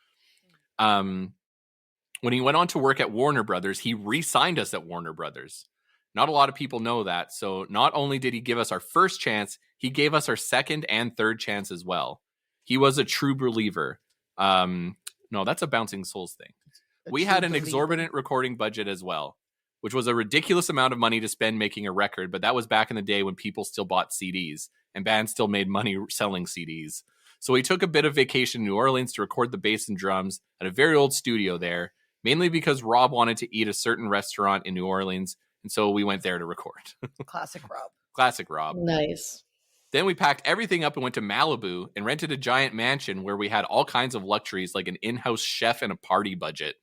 When he went on to work at Warner Brothers, he re-signed us at Warner Brothers. Not a lot of people know that. So not only did he give us our first chance, he gave us our second and third chance as well. He was a true believer. No, that's a Bouncing Souls thing. We had an exorbitant recording budget as well, which was a ridiculous amount of money to spend making a record. But that was back in the day when people still bought CDs and bands still made money selling CDs. So we took a bit of vacation in New Orleans to record the bass and drums at a very old studio there, mainly because Rob wanted to eat a certain restaurant in New Orleans. And so we went there to record. Classic Rob. Classic Rob. Nice. Then we packed everything up and went to Malibu and rented a giant mansion where we had all kinds of luxuries like an in-house chef and a party budget.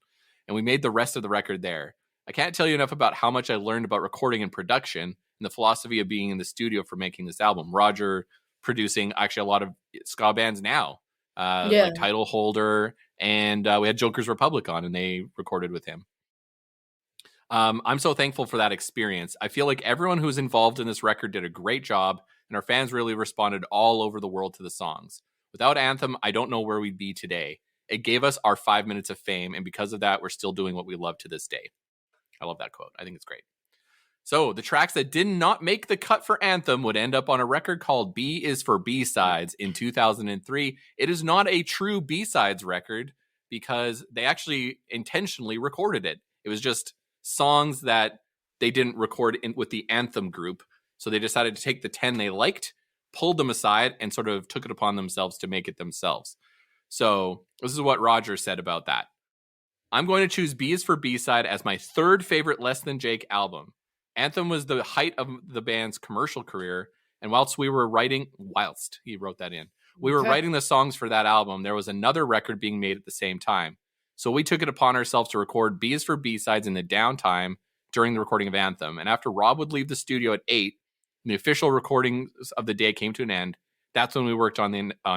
And we made the rest of the record there. I can't tell you enough about how much I learned about recording and production and the philosophy of being in the studio for making this album. Roger producing actually a lot of ska bands now, like Title Holder, and we had Joker's Republic on, and they recorded with him. I'm so thankful for that experience. I feel like everyone who was involved in this record did a great job, and our fans really responded all over the world to the songs. Without Anthem, I don't know where we'd be today. It gave us our 5 minutes of fame, and because of that, we're still doing what we love to this day. I love that quote. I think it's great. So the tracks that did not make the cut for Anthem would end up on a record called B is for B-Sides in 2003. It is not a true B-Sides record because they actually intentionally recorded it. It was just songs that they didn't record with the Anthem group. So they decided to take the 10 they liked, pulled them aside, and sort of took it upon themselves to make it themselves. So this is what Roger said about that. I'm going to choose B is for B-Side as my third favorite Less Than Jake album. Anthem was the height of the band's commercial career, and whilst he wrote writing the songs for that album, there was another record being made at the same time. So we took it upon ourselves to record B is for B-Sides in the downtime during the recording of Anthem. And after Rob would leave the studio at 8, and the official recordings of the day came to an end, that's when we worked on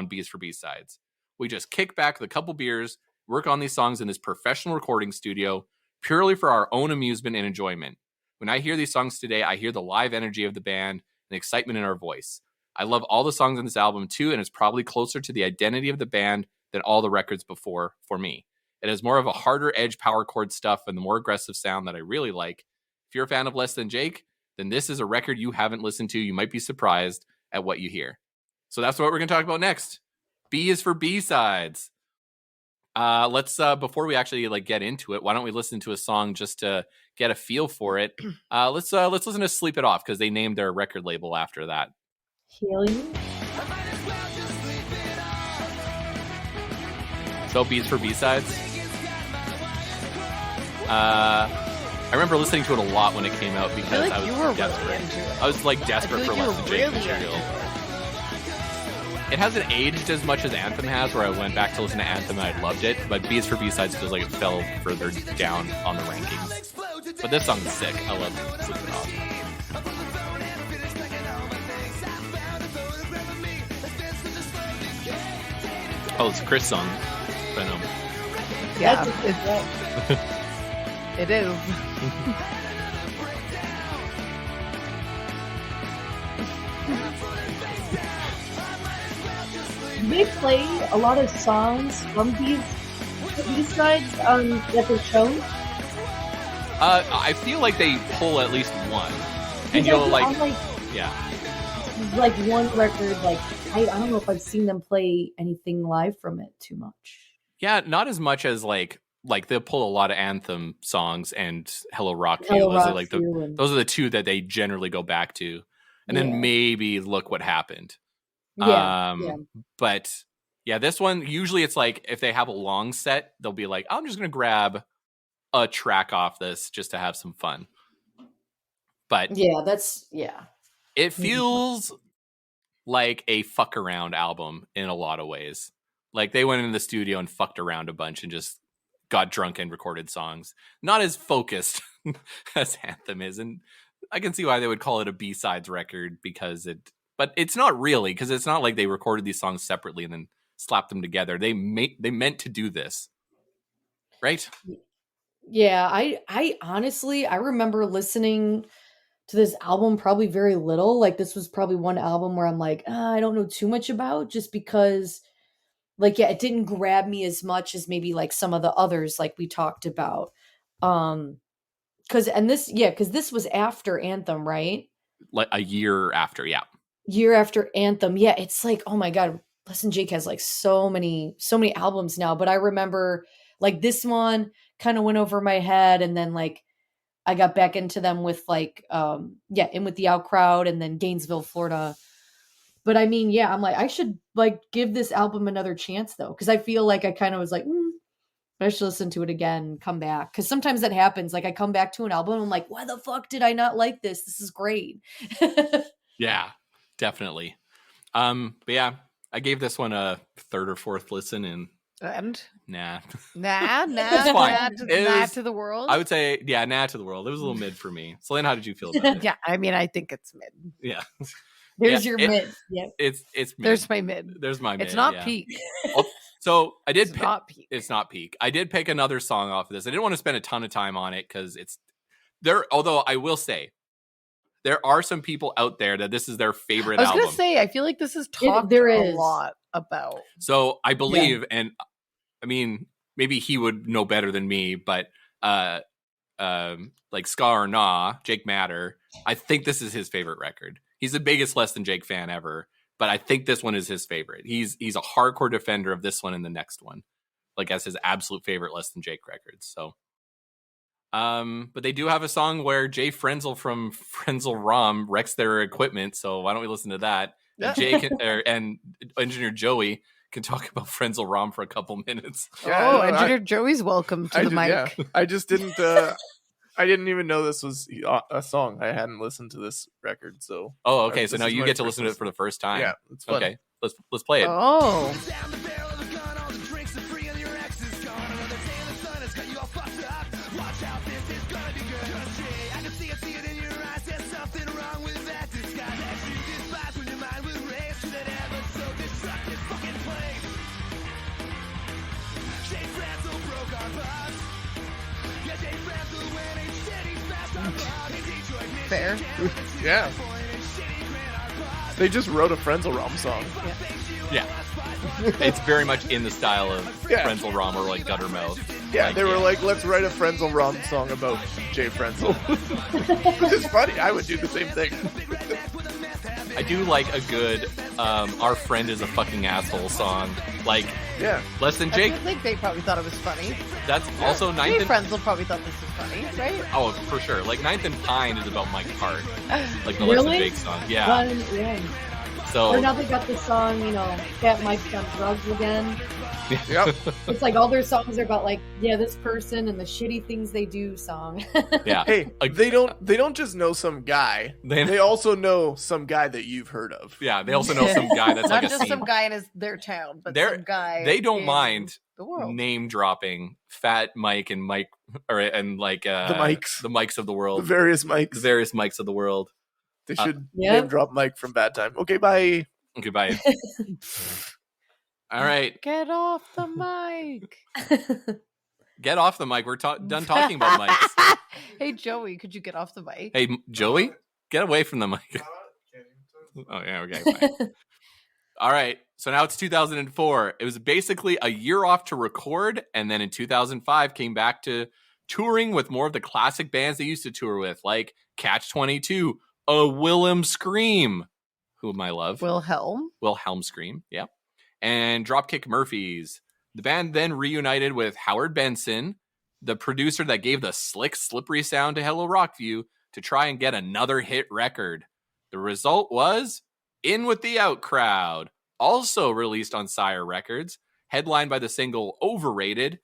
B is for B-Sides. We just kick back with a couple beers, work on these songs in this professional recording studio, purely for our own amusement and enjoyment. When I hear these songs today, I hear the live energy of the band and excitement in our voice. I love all the songs on this album too, and it's probably closer to the identity of the band than all the records before for me. It has more of a harder edge power chord stuff and the more aggressive sound that I really like. If you're a fan of Less Than Jake, then this is a record you haven't listened to. You might be surprised at what you hear. So that's what we're going to talk about next. B is for B-Sides. Let's before we actually get into it, why don't we listen to a song just to get a feel for it? Let's listen to Sleep It Off because they named their record label after that. Helium. So B's for B-Sides. I remember listening to it a lot when it came out because I was desperate. Really into it. I was desperate for Less Than Jake material. It hasn't aged as much as Anthem has, where I went back to listen to Anthem and I loved it, but B is for B-Sides feels like it fell further down on the rankings. But this song is sick. I love Sleep It Off. Oh, it's a Chris song. Venom. Yeah, it is. They play a lot of songs from these sides at their shows. I feel like they pull at least one, and you'll yeah, like one record. I don't know if I've seen them play anything live from it too much. Yeah, not as much as like they'll pull a lot of Anthem songs and Hello Rock You. Those are the two that they generally go back to, and then maybe Look What Happened. But yeah, this one usually it's like if they have a long set, they'll be like, I'm just gonna grab a track off this just to have some fun. But it feels like a fuck around album in a lot of ways. Like they went into the studio and fucked around a bunch and just got drunk and recorded songs. Not as focused as Anthem is, and I can see why they would call it a B-Sides record but it's not really, because it's not like they recorded these songs separately and then slapped them together. They meant to do this, right? Yeah, I honestly, I remember listening to this album probably very little. Like this was probably one album where I'm like, I don't know too much about, just because like yeah, it didn't grab me as much as maybe like some of the others like we talked about. Cuz this was after Anthem, right? Like a year after, yeah. Year after Anthem. Yeah, it's like, oh my god, Listen Jake has like so many albums now, but I remember like this one kind of went over my head, and then like I got back into them with like In With the Out Crowd and then Gainesville, Florida. But I mean, yeah, I'm like I should like give this album another chance though, cuz I feel like I kind of was like I should listen to it again, come back, cuz sometimes that happens. Like I come back to an album and I'm like, why the fuck did I not like this? This is great. Yeah, definitely. But yeah, I gave this one a third or fourth listen, and nah. It's fine. Nah to the world. I would say, yeah, nah to the world. It was a little mid for me. Celine, how did you feel about it? Yeah, I mean, I think it's mid. Yeah. There's Yeah, your mid. Yep. It's mid. There's my mid. There's my mid. It's not yeah. peak. So I did It's pick, not peak. it's not peak. I did pick another song off of this. I didn't want to spend a ton of time on it because it's there. Although I will say, there are some people out there that this is their favorite I was album. gonna say, I feel like this is talked there a is. lot about. So I believe, and I mean, maybe he would know better than me, but like Ska or Nah, Jake Matter, I think this is his favorite record. He's the biggest Less Than Jake fan ever, but I think this one is his favorite. He's a hardcore defender of this one and the next one, like as his absolute favorite Less Than Jake records. So, but they do have a song where Jay Frenzel from Frenzel Rom wrecks their equipment. So why don't we listen to that? And Jake and Engineer Joey can talk about Frenzel Rom for a couple minutes. Yeah, Engineer Joey's welcome to the mic. Yeah. I just didn't. I didn't even know this was a song. I hadn't listened to this record, so. Oh, okay. So now you get to listen to it for the first time. Yeah, it's fun. Okay, let's play it. Oh. Down the barrel of a gun, all the drinks are free and your ex is gone. Another day in the sun has got you all fucked up. Watch out, this is gonna be good. 'Cause Jay, I can see it in your eyes. There's something wrong with that disguise that you despise when your mind was raised to that ever so destructive fucking place. Jay Frenzel broke our bus. Yeah, Jay Frenzel went and said he smashed our blood. In Detroit, Fair. Michigan, Yeah. and shitty ran our bus. They just wrote a Frenzel Rom song. Yeah, it's very much in the style of Yeah. Frenzel Rom or like Guttermouth. Yeah, they were like, let's write a Frenzel Rom song about Jay Frenzel. It's funny. I would do the same thing. I do like a good "Our Friend Is a Fucking Asshole" song. Like Yeah. Less Than I Jake. think they probably thought it was funny. That's also My Ninth. friends will probably thought this was funny, right? Oh, for sure. Like Ninth and Pine is about Mike Hart, like the Less Than Really? Jake song. Yeah. Yeah. So Or now they got the song, Fat Mike's on drugs again. Yep. It's like all their songs are about like, this person and the shitty things they do song. yeah. Hey, Like- they don't just know some guy. They also know some guy that you've heard of. Yeah. They also know some guy that's Not like a just scene. some guy in their town, but They're- some guy. They don't in mind the world. name dropping Fat Mike and Mike, and like The Mikes. the Mikes of the The world, various the mics. various Mikes of the world. They should Yep. name drop Mike from Bad Time. Okay, bye. Goodbye. All right, Get off the mic. get off the mic. We're done talking about mics. Hey, Joey, could you get off the mic? Hey, Joey, get away from the mic. Oh yeah, okay. Fine. All right, so now it's 2004. It was basically a year off to record, and then in 2005 came back to touring with more of the classic bands they used to tour with, like Catch 22, Willem Scream, whom I love. Wilhelm Scream, yeah. And Dropkick Murphys. The band then reunited with Howard Benson, the producer that gave the slick, slippery sound to Hello Rockview, to try and get another hit record. The result was In With the Out Crowd, also released on Sire Records, headlined by the single Overrated,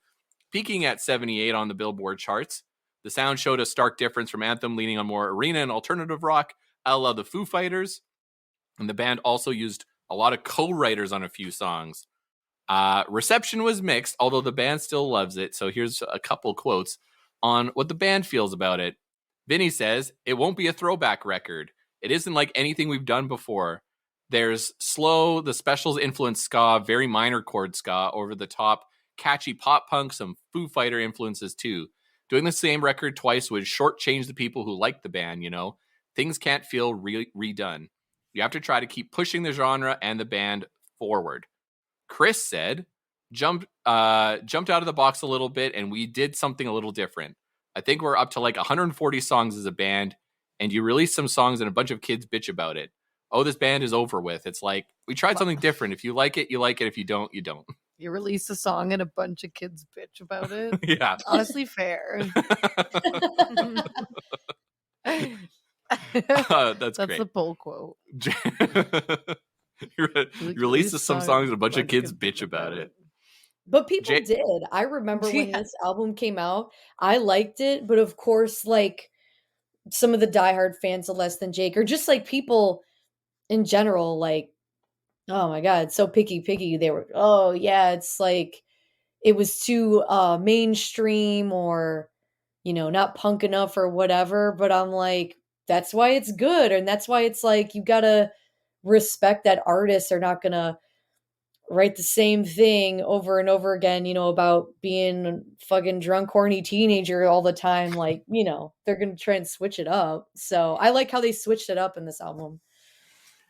peaking at 78 on the Billboard charts. The sound showed a stark difference from Anthem, leaning on more arena and alternative rock, a la the Foo Fighters. And the band also used a lot of co-writers on a few songs. Reception was mixed, although the band still loves it. So here's a couple quotes on what the band feels about it. Vinny says, "It won't be a throwback record. It isn't like anything we've done before. There's slow, the specials influence ska, very minor chord ska, over the top, catchy pop punk, some Foo Fighter influences too. Doing the same record twice would shortchange the people who like the band, you know? Things can't feel redone. You have to try to keep pushing the genre and the band forward. Chris said, jumped out of the box a little bit, and we did something a little different. I think we're up to like 140 songs as a band, and you release some songs and a bunch of kids bitch about it. Oh, this band is over with. It's like, we tried something different. If you like it, you like it. If you don't, you don't. You release a song and a bunch of kids bitch about it. Yeah. Honestly, fair. That's great. The pull quote. You release some songs and a bunch of kids bitch about it. But people did. I remember when this album came out, I liked it. But of course, like some of the diehard fans of Less Than Jake, or just like people in general, like, oh my God, so picky. They were, oh yeah, it's like it was too mainstream, or, you know, not punk enough or whatever. But I'm like, that's why it's good. And that's why it's like, you gotta respect that artists are not gonna write the same thing over and over again, you know, about being a fucking drunk, horny teenager all the time. Like, you know, they're going to try and switch it up. So I like how they switched it up in this album.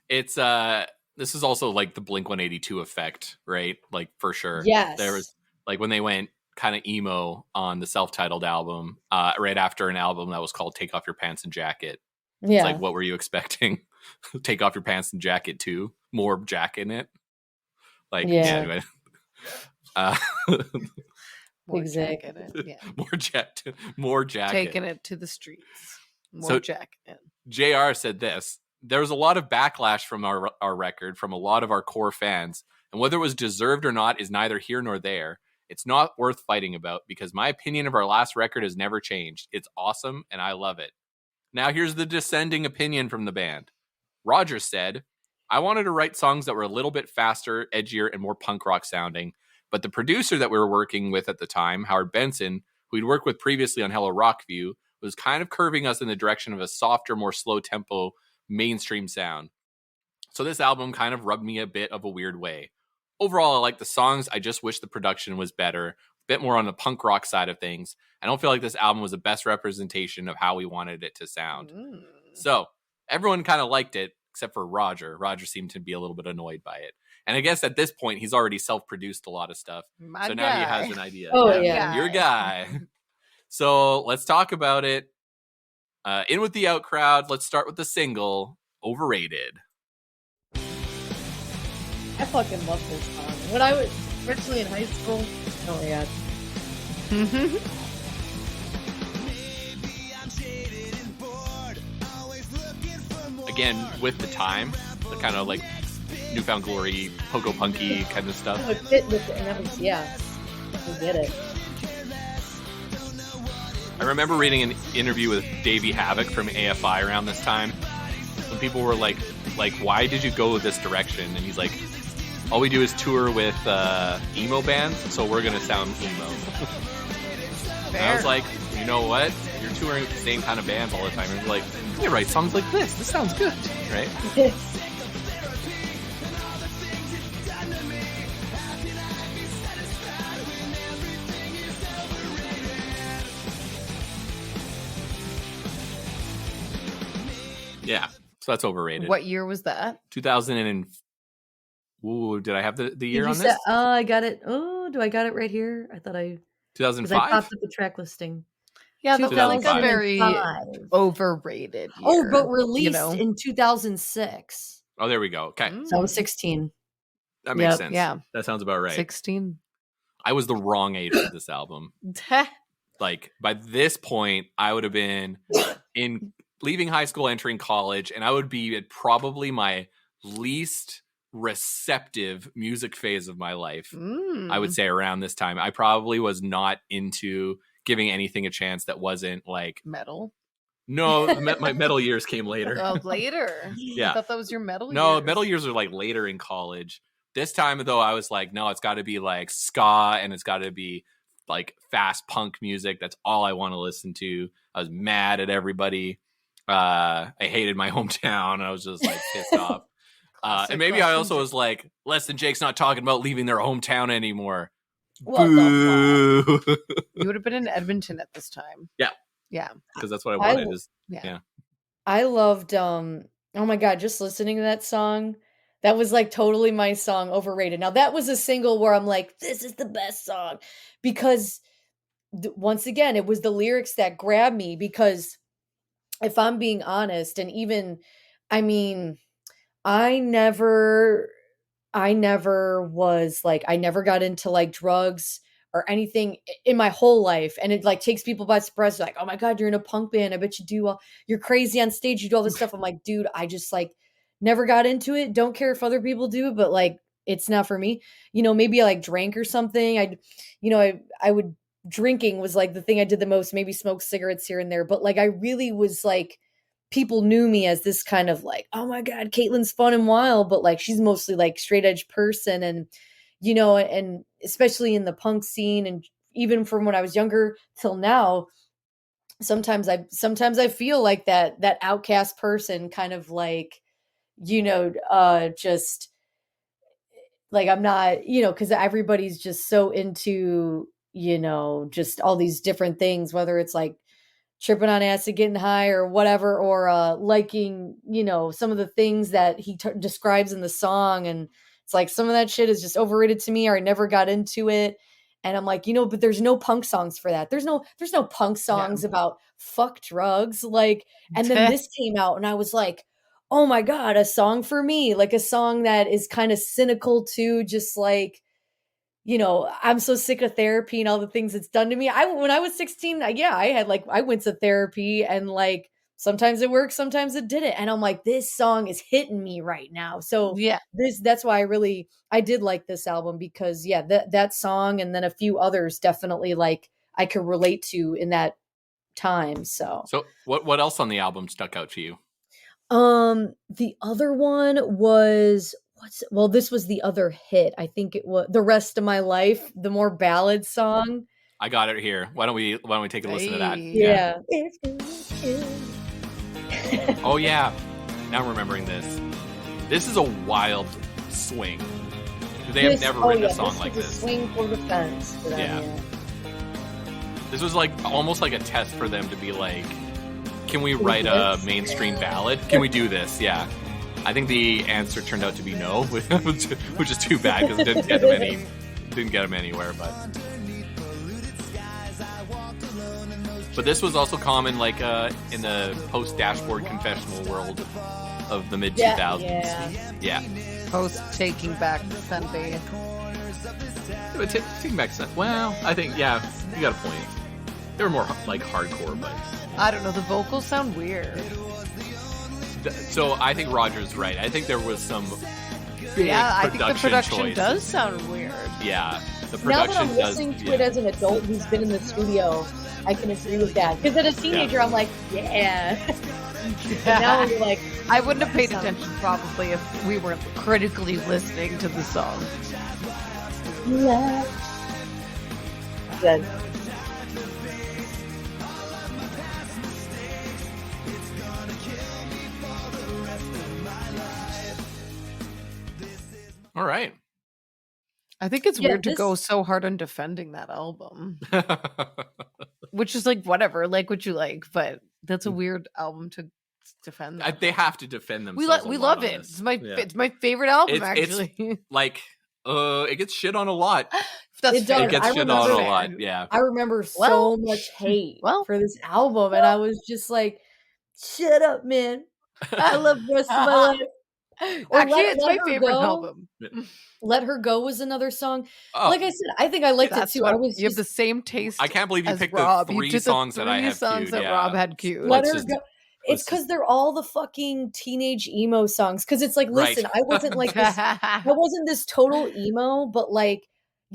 It's, this is also like the Blink-182 effect, right? Like, for sure. Yes. There was, like, when they went kind of emo on the self-titled album, right after an album that was called Take Off Your Pants and Jacket. Yeah. It's like, what were you expecting? Take Off Your Pants and Jacket 2? More Jack in it? Like, yeah. Anyway. More exactly. Jack in it. Yeah. More Jack. Taking it to the streets. More so, Jack in. JR said this. There was a lot of backlash from our record from a lot of our core fans. And whether it was deserved or not is neither here nor there. It's not worth fighting about because my opinion of our last record has never changed. It's awesome and I love it. Now here's the dissenting opinion from the band. Roger said, I wanted to write songs that were a little bit faster, edgier, and more punk rock sounding. But the producer that we were working with at the time, Howard Benson, who we'd worked with previously on Hello Rockview, was kind of curving us in the direction of a softer, more slow tempo, mainstream sound. So this album kind of rubbed me a bit of a weird way. Overall, I like the songs. I just wish the production was better, a bit more on the punk rock side of things. I don't feel like this album was the best representation of how we wanted it to sound. So everyone kind of liked it, except for Roger. Roger seemed to be a little bit annoyed by it. And I guess at this point, he's already self-produced a lot of stuff. Now he has an idea. Oh, yeah. Your guy. So let's talk about it. In with the out crowd. Let's start with the single, Overrated. I fucking love this song. When I was, especially in high school, oh my God. Again, with the time, the kind of like Newfound Glory, pogo punky kind of stuff. It fit with it, and that was, yeah, I get it. I remember reading an interview with Davey Havoc from AFI around this time, when people were like, why did you go this direction? And he's like, all we do is tour with emo bands, so we're gonna sound emo. And I was like, you know what? You're touring with the same kind of bands all the time. And you're like, you write songs like this. This sounds good, right? Yeah, so that's Overrated. What year was that? 2000 and... Ooh, did I have the year on say, this? Oh, I got it. Oh, do I got it right here? I thought I... 2005? I popped up the track listing. Yeah, that felt like a very 2005. overrated year. Oh, but released in 2006. Oh, there we go. Okay. So I was 16. That makes sense. Yeah. That sounds about right. 16. I was the wrong age for this album. Like, by this point, I would have been in leaving high school, entering college, and I would be at probably my least receptive music phase of my life. I would say around this time. I probably was not into giving anything a chance that wasn't like... Metal? No, my metal years came later. Oh, later? Yeah. I thought that was your metal years. No, metal years are like later in college. This time, though, I was like, no, it's got to be like ska, and it's got to be like fast punk music. That's all I want to listen to. I was mad at everybody. I hated my hometown. I was just like pissed off. And maybe I also was like, Less Than Jake's not talking about leaving their hometown anymore. What the fuck? Boo. You would have been in Edmonton at this time. Yeah. Yeah. Because that's what I wanted. Yeah. I loved oh my god, just listening to that song. That was like totally my song, Overrated. Now that was a single where I'm like, this is the best song. Because once again, it was the lyrics that grabbed me. Because if I'm being honest, and even, I mean, I never was like, I never got into like drugs or anything in my whole life. And it like takes people by surprise. Like, oh my God, you're in a punk band. I bet you do. You're crazy on stage. You do all this stuff. I'm like, dude, I just like never got into it. Don't care if other people do, but like, it's not for me. You know, maybe I like drank or something. I would, drinking was like the thing I did the most, maybe smoke cigarettes here and there. But like, I really was like, people knew me as this kind of like, oh my God, Caitlin's fun and wild, but like, she's mostly like straight edge person. And, you know, and especially in the punk scene, and even from when I was younger till now, sometimes I feel like that outcast person, kind of like, you know, just like, I'm not, you know, because everybody's just so into, you know, just all these different things, whether it's like tripping on acid, getting high or whatever, or liking, you know, some of the things that he describes in the song. And it's like, some of that shit is just overrated to me, or I never got into it. And I'm like, you know, but there's no punk songs for that. There's no punk songs about fuck drugs. Like, and then this came out and I was like, oh my God, a song for me, like a song that is kind of cynical too. Just like, you know, I'm so sick of therapy and all the things it's done to me. When I was 16, I went to therapy, and like, sometimes it worked, sometimes it didn't. And I'm like, this song is hitting me right now. So yeah, that's why I did like this album, because that song, and then a few others definitely like I could relate to in that time. So what else on the album stuck out to you? The other one was, this was the other hit. I think it was The Rest of My Life, the more ballad song. I got it here. Why don't we take a listen to that? Yeah. Oh yeah. Now I'm remembering this. This is a wild swing. They have never written a song like this. Swing for the fence. Yeah. This was like almost like a test for them to be like, can we write a mainstream ballad? Can we do this? Yeah. I think the answer turned out to be no, which is too bad because it didn't get them anywhere. But this was also common, like in the post-dashboard confessional world of the mid 2000s. Yeah. Post Taking Back Sunday. Taking Back Sunday. Well, I think you got a point. They were more like hardcore, but I don't know. The vocals sound weird. So I think Roger's right. I think there was some big I think the production does sound weird. Yeah, the production now that I'm listening to it as an adult who's been in the studio, I can agree with that. Because as a teenager, I'm like, yeah. Now you're like, I wouldn't have paid attention probably if we weren't critically listening to the song. Yeah. Good. All right. I think it's weird to go so hard on defending that album. Which is like, whatever, like what you like, but that's a weird album to defend. They have to defend themselves. We love it. It's my favorite album, actually. It's like, it gets shit on a lot. It gets shit on a lot, yeah. I remember so much hate for this album, and I was just like, shut up, man. I love the rest of my life. Actually, it's my favorite album. Let Her Go was another song. Like I said, I think I liked it too. You have the same taste. I can't believe you picked Rob. the three songs that I have songs queued. that Rob had queued. Let Her Go. It's because they're all the fucking teenage emo songs. Because it's like, listen, I wasn't like this. I wasn't this total emo, but like,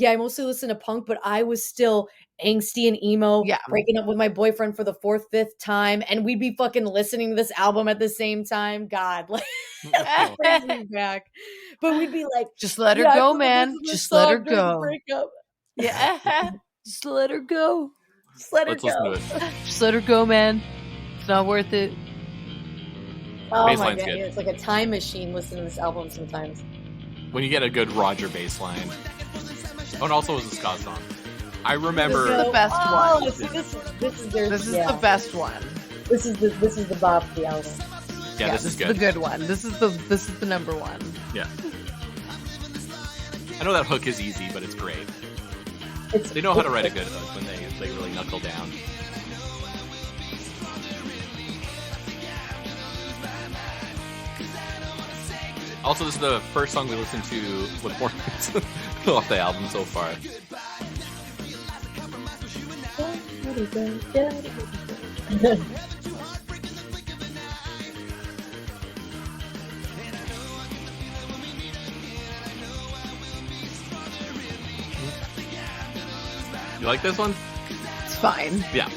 I mostly listened to punk, but I was still angsty and emo, breaking up with my boyfriend for the 4th, 5th time, and we'd be fucking listening to this album at the same time. God, like, back. But we'd be like, just let her go, man. Just let her go. Yeah, just let her go. Just let her go. Just let her go, man. It's not worth it. Oh my God, it's like a time machine listening to this album sometimes. When you get a good Roger bass line. Oh, and also it was a Ska'd song. I remember. This is the best one. So this is their, This is yeah. the best one. This is the bop of the album. Yeah, this is good. the good one. This is the number one. Yeah. I know that hook is easy, but it's great. They know how to write a good hook when they really knuckle down. Also, this is the first song we listened to with horns off the album so far. You like this one? It's fine. Yeah.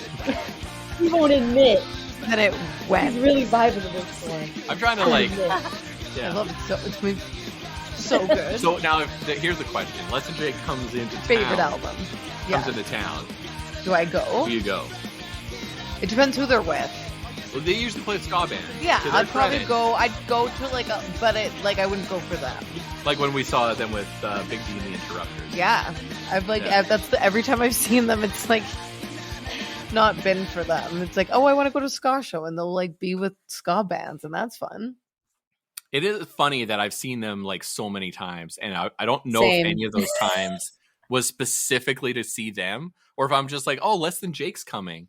He won't admit. Then it He's went. really vibing to this one. I'm trying to I yeah. love it so. It's so good. So now, here's the question: Less Than Jake comes into Favorite town. album. Comes Yeah. into town. Do I go? Who you go? It depends who they're with. Well, they usually play ska band. Yeah, to their I'd probably credit. go. I'd go to I wouldn't go for them. Like when we saw them with Big D and the Interrupters. Yeah, Yeah. every time I've seen them, it's like not been for them. It's like, oh, I want to go to ska show, and they'll like be with ska bands, and that's fun. It is funny that I've seen them like so many times, and I don't know Same. if any of those times was specifically to see them, or if I'm just like, oh, Less Than Jake's coming,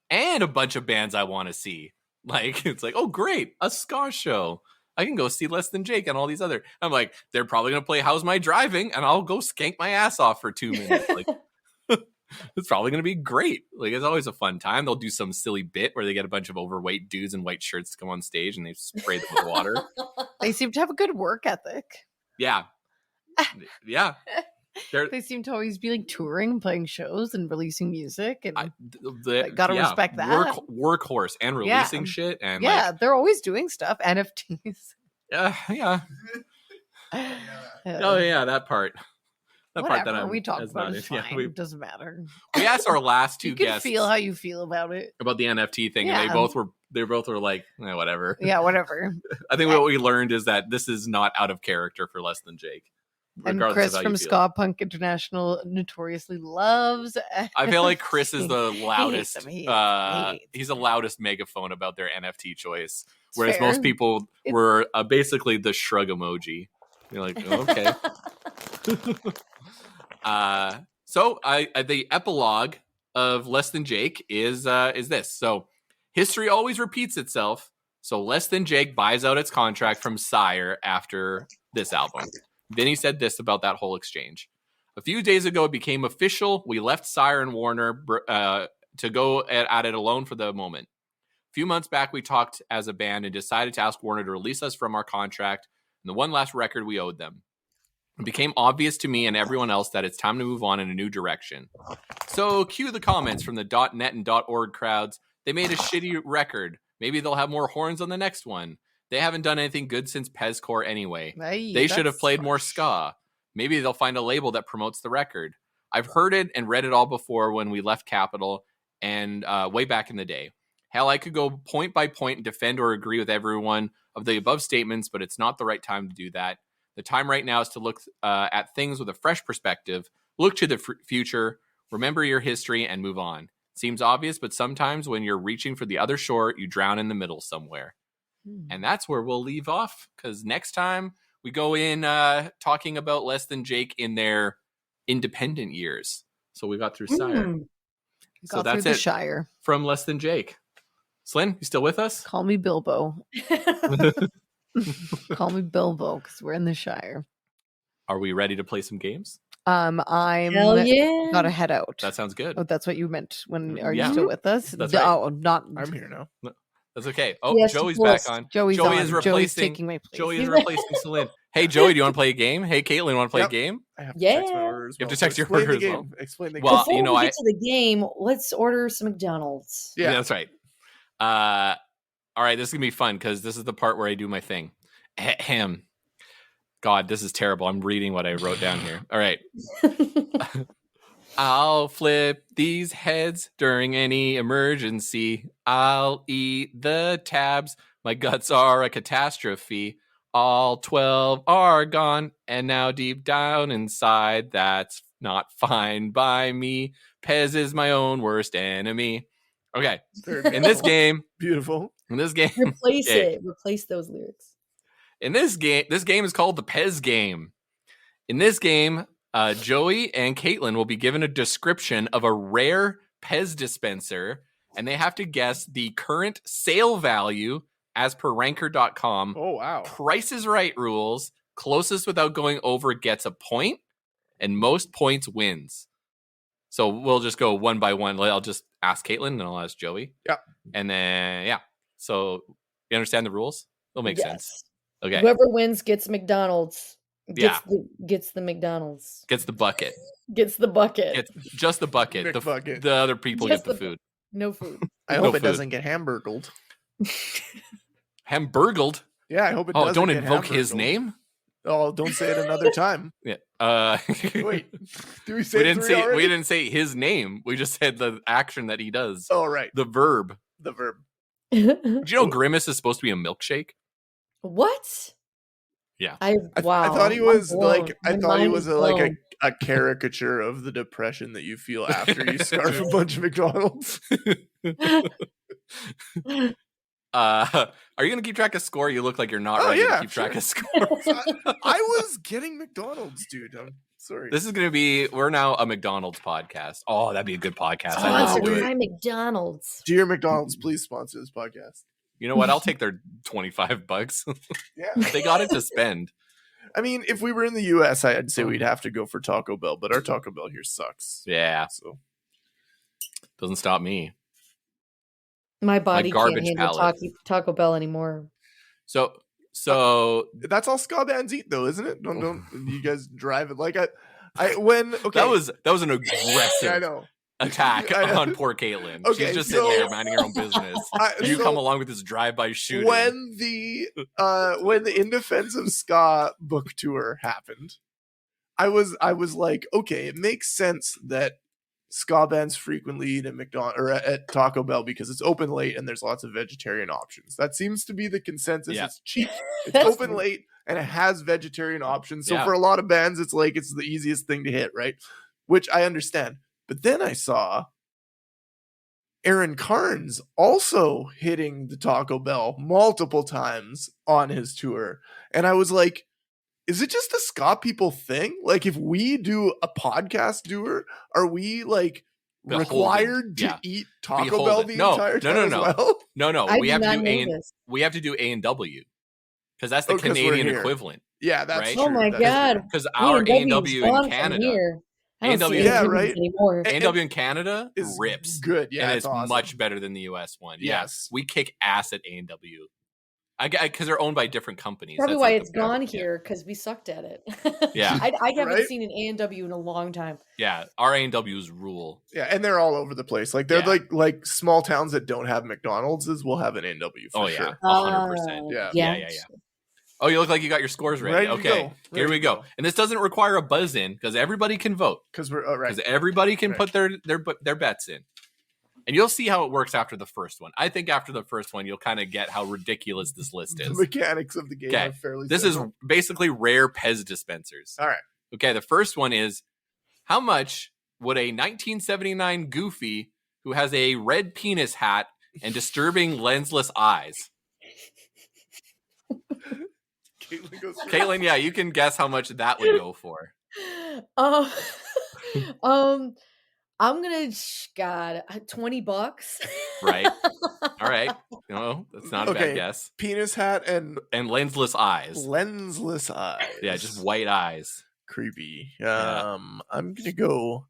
and a bunch of bands I want to see. Like, it's like, oh, great, a ska show. I can go see Less Than Jake and all these other. I'm like, they're probably gonna play How's My Driving, and I'll go skank my ass off for 2 minutes. Like, it's probably gonna be great. Like, it's always a fun time. They'll do some silly bit where they get a bunch of overweight dudes in white shirts to come on stage and they spray them with water. They seem to have a good work ethic. Yeah, yeah. They seem to always be like touring, playing shows, and releasing music. And gotta yeah, respect that. workhorse and releasing shit and yeah, they're always doing stuff. NFTs. yeah. Oh yeah, that part. That part that we talk that's about not is it. fine. Yeah, It doesn't matter. we asked our last two You can guests feel how you feel about it. about the NFT thing, and Yeah. they both were like, whatever. Yeah, whatever. I think what we learned is that this is not out of character for Less Than Jake. And regardless Chris of how from you feel. Ska Punk International notoriously loves. I feel like Chris is the loudest. He hates. He's the loudest megaphone about their NFT choice, It's whereas fair. most people were basically the shrug emoji. You're like, oh, okay. So the epilogue of Less Than Jake is this. So history always repeats itself. So Less Than Jake buys out its contract from Sire after this album. Then he said this about that whole exchange. A few days ago, it became official. We left Sire and Warner to go at it alone for the moment. A few months back, we talked as a band and decided to ask Warner to release us from our contract and the one last record we owed them. It became obvious to me and everyone else that it's time to move on in a new direction. So cue the comments from the .net and .org crowds. They made a shitty record. Maybe they'll have more horns on the next one. They haven't done anything good since Pezcore anyway. Hey, They should have that's played more harsh. ska. Maybe they'll find a label that promotes the record. I've heard it and read it all before when we left Capitol and way back in the day. Hell, I could go point by point and defend or agree with everyone of the above statements, but it's not the right time to do that. The time right now is to look at things with a fresh perspective, look to the future, remember your history, and move on. Seems obvious, but sometimes when you're reaching for the other shore, you drown in the middle somewhere. And that's where we'll leave off, because next time we go in talking about Less Than Jake in their independent years. So we got through Sire. So Got that's through the it Shire. from Less Than Jake. Slyn, you still with us? Call me Bilbo. Call me Bilbo because we're in the Shire. Are we ready to play some games? I'm Hell yeah. gotta head out. That sounds good. Oh, that's what you meant. When are Yeah. you still with us? That's No, not. I'm here now. That's okay. Oh, Yes, Joey's of course. back on. Joey's Joey on. is Joey's replacing. taking my place. Joey is replacing Celine. Hey, Joey, do you want to play a game? Hey, Caitlin, want to play Yep. a game? I have to Yeah. text my order as You have well. to text your Explain order the as well. game. Explain the Well, game. Before you know, we get to the game, let's order some McDonald's. Yeah, Yeah. that's right. All right, this is gonna be fun because this is the part where I do my thing. Ahem. God, this is terrible. I'm reading what I wrote down here. All right. I'll flip these heads during any emergency. I'll eat the tabs. My guts are a catastrophe. All 12 are gone, and now deep down inside, that's not fine by me. Pez is my own worst enemy. Okay. In this game, Beautiful. Replace it. Replace those lyrics. In this game is called the Pez game. In this game, Joey and Caitlin will be given a description of a rare Pez dispenser, and they have to guess the current sale value as per ranker.com. Oh, wow. Price is Right rules. Closest without going over gets a point, and most points wins. So we'll just go one by one. I'll just ask Caitlin, and I'll ask Joey. Yeah. And then, yeah. So you understand the rules? It'll make sense. Okay. Whoever wins gets McDonald's. Gets Yeah. Gets the McDonald's. Gets the bucket. Gets the bucket. It's just the bucket. McBucket. The other people Just get the food. No food. I No hope it food. doesn't get hamburgled. Hamburgled? Yeah, I hope it Oh, doesn't don't get invoke his hamburgled. name? Oh, don't say it another time. Yeah. Wait, do we say we didn't three say already? we didn't say his name. We just said the action that he does. Oh, right. The verb. The verb. Do you know Grimace is supposed to be a milkshake? What? Yeah. Wow. I thought he was I'm blown. like I My thought he mind was is like a caricature of the depression that you feel after you scarf a bunch of McDonald's. Are you gonna keep track of score? You look like you're not Oh, ready yeah, to keep track sure. of score. I was getting McDonald's, dude. I'm sorry. This is gonna be we're now a McDonald's podcast. Oh, that'd be a good podcast. Oh, I'd listen Sponsored to it. by McDonald's. Dear McDonald's, please sponsor this podcast. You know what? I'll take their $25. Yeah. They got it to spend. I mean, if we were in the US, I'd say we'd have to go for Taco Bell, but our Taco Bell here sucks. Yeah. So Doesn't stop me. My body can't garbage handle palate. Taco Bell anymore. So that's all ska bands eat, though, isn't it? Don't you guys drive it like I when okay that was an yeah, I aggressive know. attack I know. on poor Caitlin. Okay, She's just so- sitting there minding her own business. You so come along with this drive-by shooting. when the In Defense of Ska book tour happened, I was like, okay, it makes sense that ska bands frequently eat at McDonald's or at Taco Bell because it's open late and there's lots of vegetarian options. That seems to be the consensus. Yeah. It's cheap, it's That's- open late, and it has vegetarian options. So Yeah. for a lot of bands, it's like it's the easiest thing to hit, right? Which I understand. But then I saw Aaron Carnes also hitting the Taco Bell multiple times on his tour. And I was like, is it just a ska people thing? Like, if we do a podcast tour, are we like Beholden. required to Yeah. eat Taco Beholden. Bell the No, entire no, time no, as no. well? No, I we did have to not do know this. we have to do A&W because that's the Oh, 'cause we're Canadian here. equivalent. Yeah, that's Right? true. Oh my That's God. true. Because our A&W in Canada, I don't A&W see Yeah, A&W right. anymore. A&W in Canada Is rips. good. Yeah, and it's it's awesome. much better than the US one. Yeah. Yes. We kick ass at A&W. Because they're owned by different companies. Probably That's why like it's the- gone yeah. here because we sucked at it. Yeah. I haven't Right? seen an A&W in a long time. Yeah, our A&W's rule. Yeah, and they're all over the place. Like they're Yeah. like small towns that don't have McDonald's will have an A&W for Oh, yeah. sure. 100%. Yeah. Yeah. Oh, you look like you got your scores ready. Ready to Okay, go. here Ready we to go. go. And this doesn't require a buzz in because everybody can vote. Because we're right. Because everybody can Right. put their bets in. And you'll see how it works after the first one. I think after the first one, you'll kind of get how ridiculous this list The is. mechanics of the game Okay, are fairly This is simple. basically rare Pez dispensers. All right. Okay, the first one is how much would a 1979 Goofy who has a red penis hat and disturbing lensless eyes? Caitlin goes first. Caitlin, yeah, you can guess how much that would go for. I'm gonna God $20. Right? All right. No, that's not a Okay. bad guess. Penis hat and And lensless eyes. lensless eyes. Yeah, just white eyes. creepy. Yeah. I'm gonna go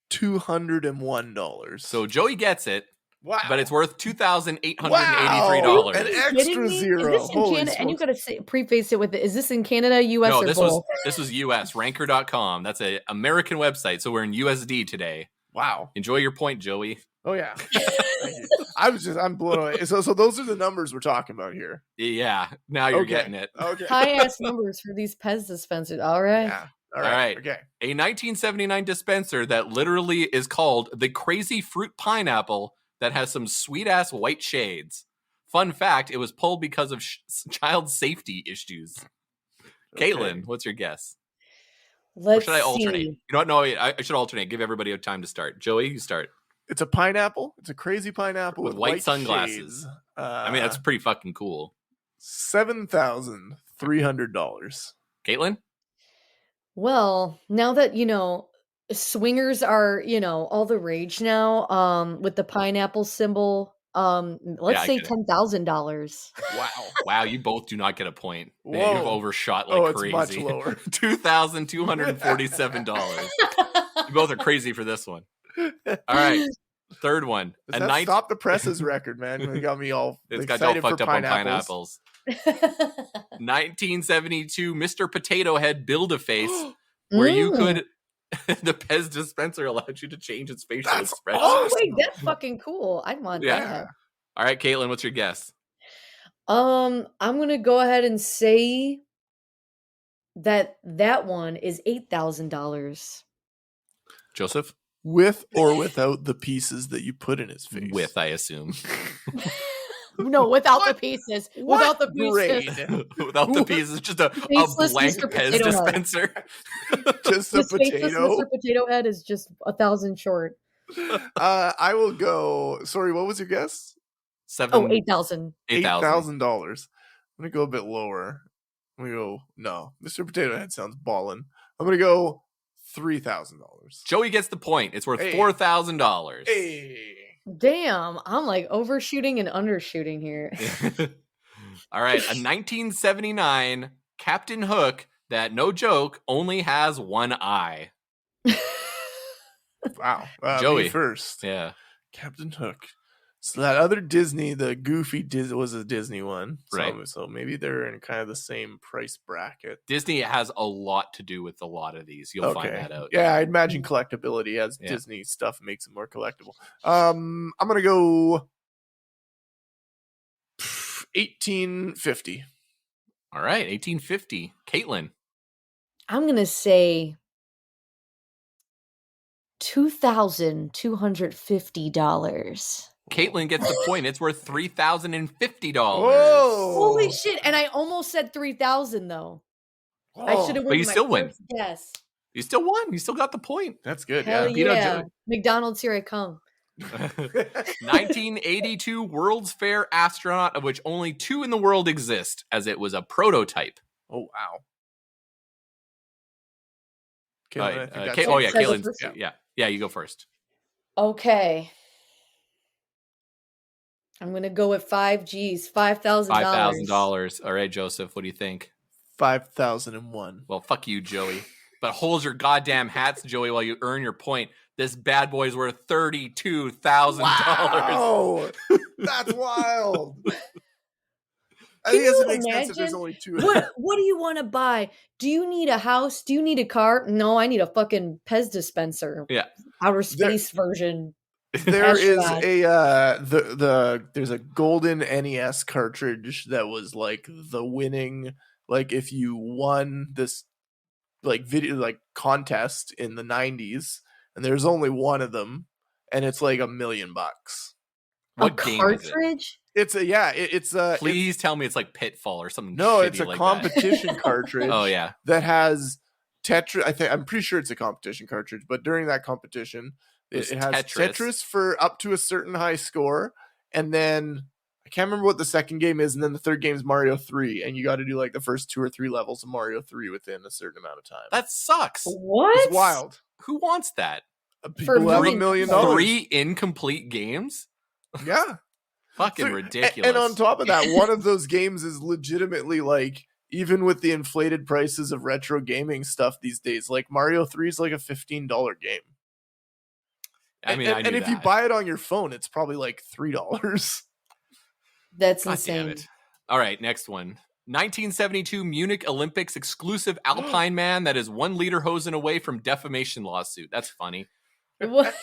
$201. So Joey gets it, wow, but it's worth $2,883. Wow. An Kidding extra me? zero. Is this in Holy Canada? And you smokes. gotta preface it with it. Is this in Canada, US, No, or this both? was US, ranker.com. That's an American website, so we're in USD today. Wow. Enjoy your point, Joey. Oh yeah. Thank you. I'm blown away. So those are the numbers we're talking about here. Yeah, now you're Okay. getting it. Okay. High ass numbers for these Pez dispensers. All right. Yeah. All All right. right. Okay. A 1979 dispenser that literally is called the Crazy Fruit Pineapple that has some sweet ass white shades. Fun fact, it was pulled because of child safety issues. Okay. Caitlin, what's your guess? Let's should I alternate? see. You know what? No, wait, I should alternate. Give everybody a time to start. Joey, you start. It's a pineapple. It's a crazy pineapple With with white sunglasses. shades. I mean, that's pretty fucking cool. $7,300. Caitlin? Well, now that, swingers are, all the rage now, with the pineapple symbol, let's I say get it. $10,000. Wow. Wow, you both do not get a point. Man, Whoa. you've overshot like It's crazy. much lower. $2,247. You both are crazy for this one. All right. Third one. Does that stop the presses record, man? It got me all It's got y'all excited for fucked up on pineapples. 1972 Mr. Potato Head Build-A-Face, where you could the Pez dispenser allowed you to change its facial expression. Oh, wait, that's fucking cool. I'd want that. All right, Caitlin, what's your guess? I'm going to go ahead and say that one is $8,000. Joseph? With or without the pieces that you put in his face? With, I assume. No, without the pieces. What Without the pieces. grade? Without the pieces, just a Faceless blank Mr. Pez Potato Head. dispenser. Just a His faceless potato? Mr. Potato Head is just 1,000 short. I will go. Sorry, what was your guess? $8,000. $8,000. I'm gonna go a bit lower. I'm gonna go no. Mr. Potato Head sounds ballin'. I'm gonna go $3,000. Joey gets the point. It's worth Hey. $4,000. Hey. Damn, I'm like overshooting and undershooting here. All right, a 1979 Captain Hook that, no joke, only has one eye. Wow. Joey. Me first. Yeah. Captain Hook. So that other Disney, the Goofy was a Disney one. Right. So maybe they're in kind of the same price bracket. Disney has a lot to do with a lot of these. You'll find that out. Yeah, I'd imagine collectability as Yeah. Disney stuff makes it more collectible. I'm gonna go 1850. All right, 1850. Caitlin. I'm going to say $2,250. Caitlin gets the point. It's worth $3,050. Whoa! Holy shit. And I almost said 3,000 though. I should have But you still win. Yes. You still won. You still got the point. That's good. Hell Yeah. Beat out yeah. Joey. McDonald's, here I come. 1982 World's Fair astronaut, of which only 2 in the world exist, as it was a prototype. Oh wow. Caitlin's. Yeah, you go first. Okay. I'm going to go with 5 G's, $5,000. $5,000. All right, Joseph, what do you think? 5,001. Well, fuck you, Joey. But hold your goddamn hats, Joey, while you earn your point. This bad boy's worth $32,000. Wow, that's wild. I Can think it you makes sense if there's imagine? only 2. What do you want to buy? Do you need a house? Do you need a car? No, I need a fucking Pez dispenser. Yeah. Outer space version. There is astronaut. there's a golden NES cartridge that was like the winning, like if you won this like video like contest in the 90s, and there's only one of them, and it's like $1 million. What A game is it? cartridge? It's Please tell me it's like Pitfall or something. no, it's shitty a like competition That. cartridge. Oh yeah. That has Tetris. I'm pretty sure it's a competition cartridge, but during that competition, it has Tetris for up to a certain high score, and then I can't remember what the second game is, and then the third game is Mario 3, and you got to do like the first 2 or 3 levels of Mario 3 within a certain amount of time. That sucks. What? It's wild. Who wants that? People have $1 $1 million. 3 incomplete games? Yeah. Fucking So- ridiculous. And on top of that, one of those games is legitimately like, even with the inflated prices of retro gaming stuff these days, like Mario 3 is like a $15 game. I mean, and if you buy it on your phone, it's probably like $3. That's God insane. damn it. All right, next one. 1972 Munich Olympics exclusive Alpine man that is 1 liter hosen away from defamation lawsuit. That's funny. What?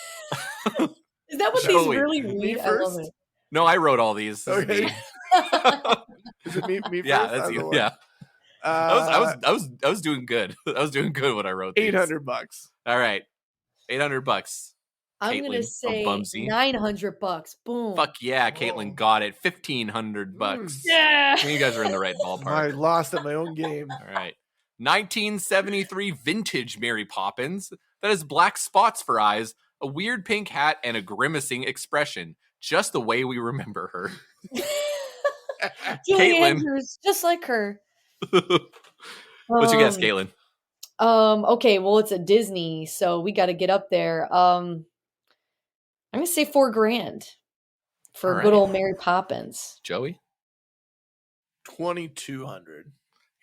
Is that what Joey, these really me read? I love first? it. No, I wrote all these. This is Okay. me. Is it me Yeah, first? that's the you. one. Yeah. I was doing good. I was doing good when I wrote these. $800. All right. $800. I'm Caitlin gonna of say Bumsy. $900. Boom. Fuck yeah, Caitlin Whoa. got it. $1,500. Yeah. You guys are in the right I ballpark. lost at my own game. All right. 1973 vintage Mary Poppins that has black spots for eyes, a weird pink hat, and a grimacing expression, just the way we remember her. Julie Caitlin. Andrews, just like her. What's your guess, Caitlin? Okay, well, it's a Disney, so we got to get up there. I'm gonna say $4,000 for good old Mary Poppins. Joey? 2,200.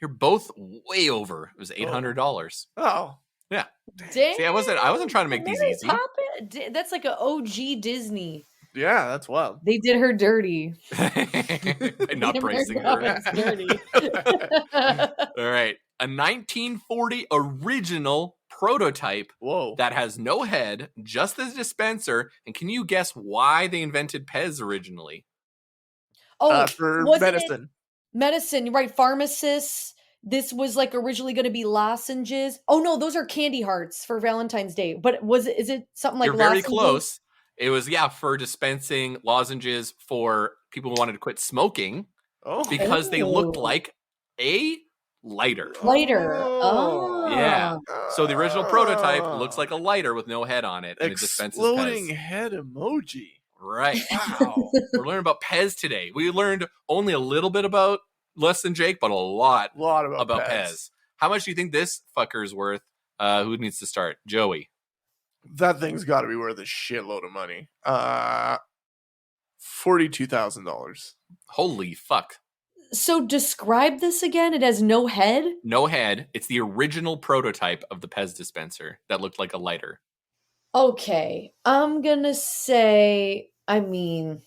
You're both way over. It was $800. Oh. Yeah. Dang, See, I wasn't trying to make these Mary easy. Poppins? That's like an OG Disney. Yeah, that's wild. They did her dirty. By not pricing her. Poppins dirty. All right. A 1940 original prototype Whoa. that has no head, just the dispenser. And can you guess why they invented Pez originally? Oh, for wasn't medicine. Medicine, right? Pharmacists. This was like originally going to be lozenges. Oh no, those are candy hearts for Valentine's Day. But is it something like You're very lozenges? close. It was, for dispensing lozenges for people who wanted to quit smoking Oh. because they looked like a lighter. Lighter. Oh. Yeah. So the original prototype looks like a lighter with no head on it, and it dispenses exploding Pez. head emoji. Right. Wow. We're learning about Pez today. We learned only a little bit about Less Than Jake, but a lot lot about Pez. How much do you think this fucker's worth? Who needs to start? Joey. That thing's got to be worth a shitload of money. $42,000. Holy fuck. So describe this again. It has no head. No head. It's the original prototype of the Pez dispenser that looked like a lighter. Okay, I'm gonna say. I mean,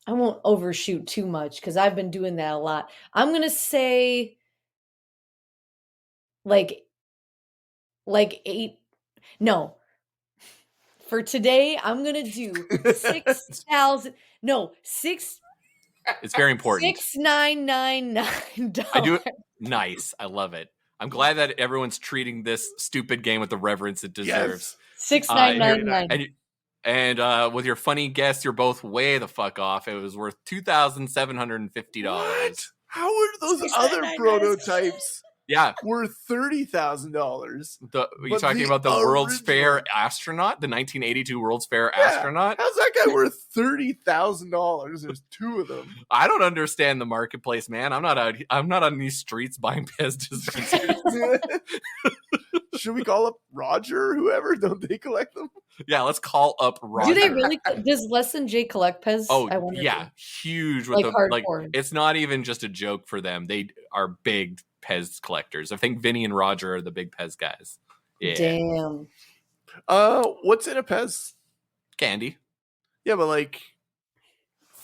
I won't overshoot too much because I've been doing that a lot. I'm gonna say like 8. No. For today, I'm gonna do 6,000. No, 6. It's very important. $6,999. I do it. Nice. I love it. I'm glad that everyone's treating this stupid game with the reverence it deserves. 6,999. And with your funny guess, you're both way the fuck off. It was worth $2,750. What? How are those other prototypes Yeah. worth $30,000? You're talking about the World's Fair astronaut, the 1982 World's Fair Yeah. astronaut? How's that guy worth $30,000? There's 2 of them. I don't understand the marketplace, man. I'm not on these streets buying Pez dispensers. Should we call up Roger or whoever? Don't they collect them? Yeah, let's call up Roger. Do they really? Does Less Than Jake collect Pez? Oh, I wonder. yeah, huge with Like the hardcore. It's not even just a joke for them. They are big Pez collectors. I think Vinny and Roger are the big Pez guys. Yeah, Damn. What's in a Pez? candy Yeah, but like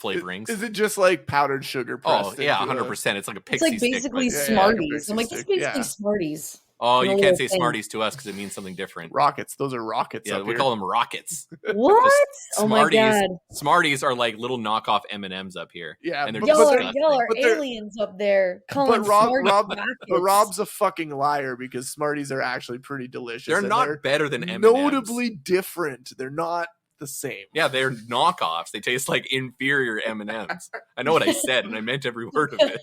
flavorings. Is it just like powdered sugar? Oh pressed yeah, into 100%. It's like a It's pixie like stick, basically but- Yeah, Smarties. I'm like, pixie that's stick, basically yeah. Smarties. Oh, you No can't little say thing. Smarties to us because it means something different. Rockets. Those are rockets. Yeah, up we here. call them rockets. What? Oh my Smarties. god. Smarties are like little knockoff M&Ms up here. Yeah, and they're but Y'all are, disgusting. y'all are But they're- aliens up there. Calling But Smarties but rockets. Rob's a fucking liar because Smarties are actually pretty delicious. They're and not better than M&Ms. notably different. They're not the same. Yeah, they're knockoffs. They taste like inferior M&Ms. I know what I said, and I meant every word of it.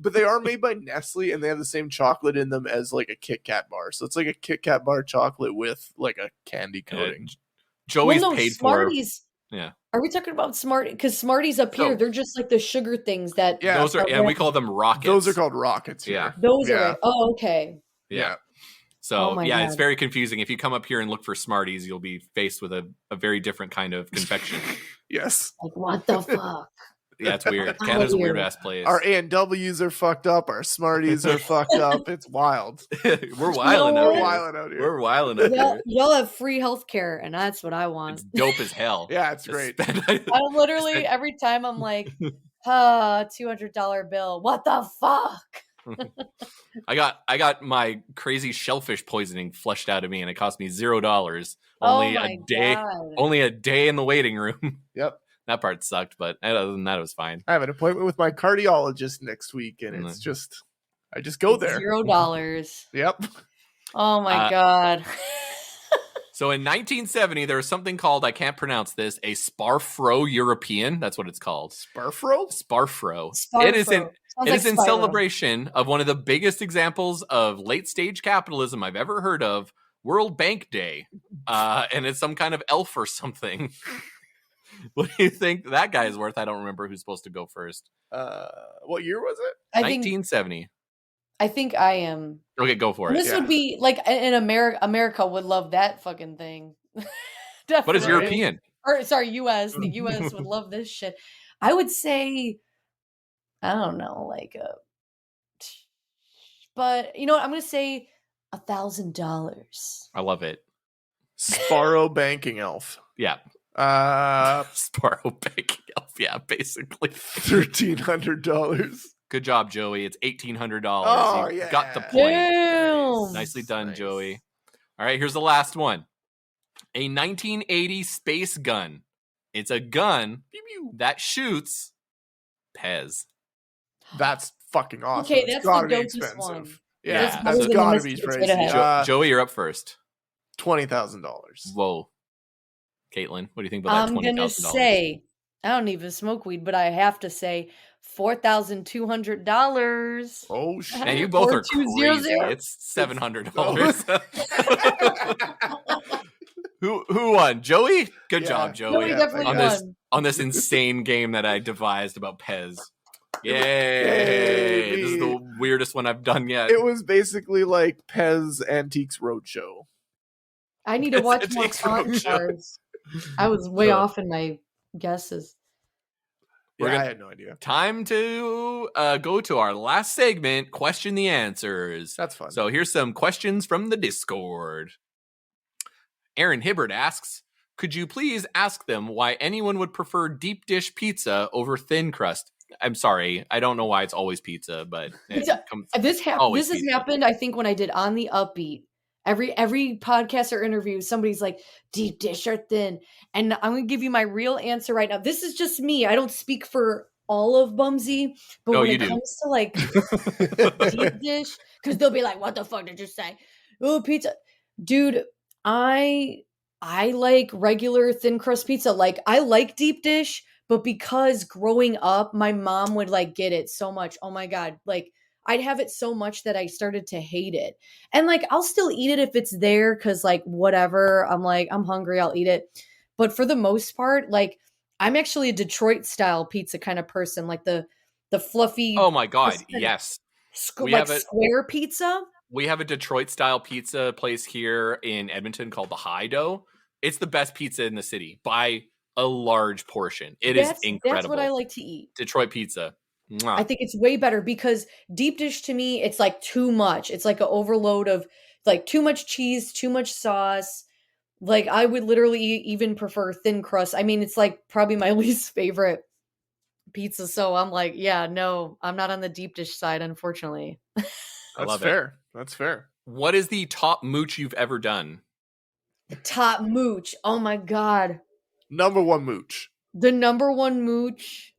But they are made by Nestle, and they have the same chocolate in them as like a Kit Kat bar. So it's like a Kit Kat bar chocolate with like a candy coating. Joey's well, no, paid Smarties. Yeah. Are we talking about Smarties? Because Smarties up here, So- they're just like the sugar things that. Yeah, those are, and we call them rockets. Those are called rockets. Here. Yeah. Those Yeah. are. Like, oh, okay. Yeah. So Oh my yeah, it's God. very confusing. If you come up here and look for Smarties, you'll be faced with a very different kind of confection. Yes. Like what the fuck? Yeah, it's weird. Oh, Canada's a weird. weird ass place. Our A&Ws are fucked up. Our Smarties are fucked up. It's wild. We're wilding No. out We're here. wilding out here. We're wilding out y'all, here. y'all have free healthcare, and that's what I want. It's dope as hell. Yeah, it's great. I literally every time I'm like, $200 bill. What the fuck? I got my crazy shellfish poisoning flushed out of me, and it cost me $0. Oh Only my a day. God. Only a day in the waiting room. Yep. That part sucked, but other than that, it was fine. I have an appointment with my cardiologist next week, and it's just, I just go there. $0. Yep. Oh my Uh, God. So in 1970, there was something called, I can't pronounce this, a Sparfro European. That's what it's called. Sparfro? Sparfro. Sparfro. It is in Sounds like in Spyro. celebration of one of the biggest examples of late stage capitalism I've ever heard of, World Bank Day. And it's some kind of elf or something. What do you think that guy is worth? I don't remember who's supposed to go first. What year was it? I think 1970. I am. Okay, go for it. This would be like in America. America would love that fucking thing. Definitely. But it's European. Or sorry, U.S. The U.S. would love this shit. I would say, I don't know, like but you know what? I'm gonna say $1,000. I love it. Sparrow banking elf. Yeah. Sparrow banking elf. Yeah, basically. $1,300. Good job, Joey. It's $1,800. Oh, You yeah. got the point. Damn. Nicely done, Nice. Joey. All right, here's the last one. A 1980 space gun. It's a gun that shoots Pez. That's fucking awesome. Okay, It's that's gotta the be dopest expensive. one. Yeah, That's that's better than gotta the be Mystery crazy. Potato Head. Joey, you're up first. $20,000. Whoa. Caitlin, what do you think about that I'm gonna $20,000? say I don't even smoke weed, but I have to say $4,200. Oh shit! And you both are 4200. crazy. It's $700. Who won? Joey? Good Yeah. job, Joey Joey. definitely on won. this on this insane game that I devised about Pez. Yay! Yay, This is me. the weirdest one I've done yet. It was basically like Pez Antiques Roadshow. I need to It's watch a more takes roadshow. stars. I was way So- off in my guesses. We're Yeah, gonna- I had no idea. Time to go to our last segment, Question the Answers. That's fun. So here's some questions from the Discord. Aaron Hibbert asks, could you please ask them why anyone would prefer deep dish pizza over thin crust? I'm sorry, I don't know why it's always pizza, but This Always has pizza. happened, I think, when I did On the Upbeat. Every podcast or interview, somebody's like, deep dish or thin. And I'm going to give you my real answer right now. This is just me. I don't speak for all of Bumsy. But No, when you it do. comes to like deep dish, because they'll be like, what the fuck did you say? Oh, pizza. Dude, I like regular thin crust pizza. Like, I like deep dish, but because growing up, my mom would like get it so much. Oh my God. Like, I'd have it so much that I started to hate it. And like, I'll still eat it if it's there because like, whatever. I'm like, I'm hungry, I'll eat it. But for the most part, like, I'm actually a Detroit style pizza kind of person. Like the fluffy, Oh my God, Just kinda- yes. we like have a- square pizza. We have a Detroit style pizza place here in Edmonton called the High Dough. It's the best pizza in the city by a large portion. It is incredible. That's what I like to eat. Detroit pizza. Mwah. I think it's way better because deep dish to me, it's like too much. It's like an overload of like too much cheese, too much sauce. Like I would literally even prefer thin crust. I mean, it's like probably my least favorite pizza. So I'm like, yeah, no, I'm not on the deep dish side, unfortunately. I That's love it. fair. That's fair. What is the top mooch you've ever done? The top mooch. Oh my God. Number one mooch. The number one mooch.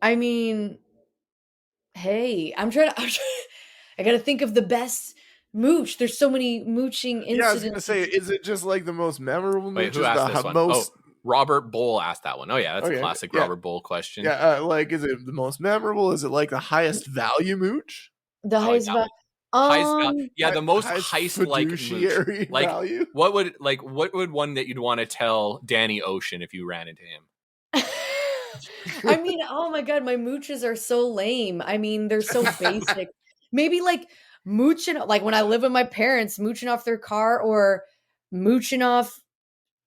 I mean, hey, I gotta think of the best mooch. There's so many mooching incidents. Yeah, I was gonna say, is it just like the most memorable mooch? Wait, who Is asked the this one? most? Oh, Robert Bull asked that one. Oh yeah, that's Okay, a classic yeah. Robert Bull question. Yeah, like is it the most memorable? Is it like the highest value mooch? The like highest that value. Highest val- yeah, the most Highest heist-like mooch. fiduciary Like, value. What would one that you'd want to tell Danny Ocean if you ran into him? I mean, oh my God, my mooches are so lame. I mean, they're so basic. Maybe like mooching, like when I live with my parents, mooching off their car or mooching off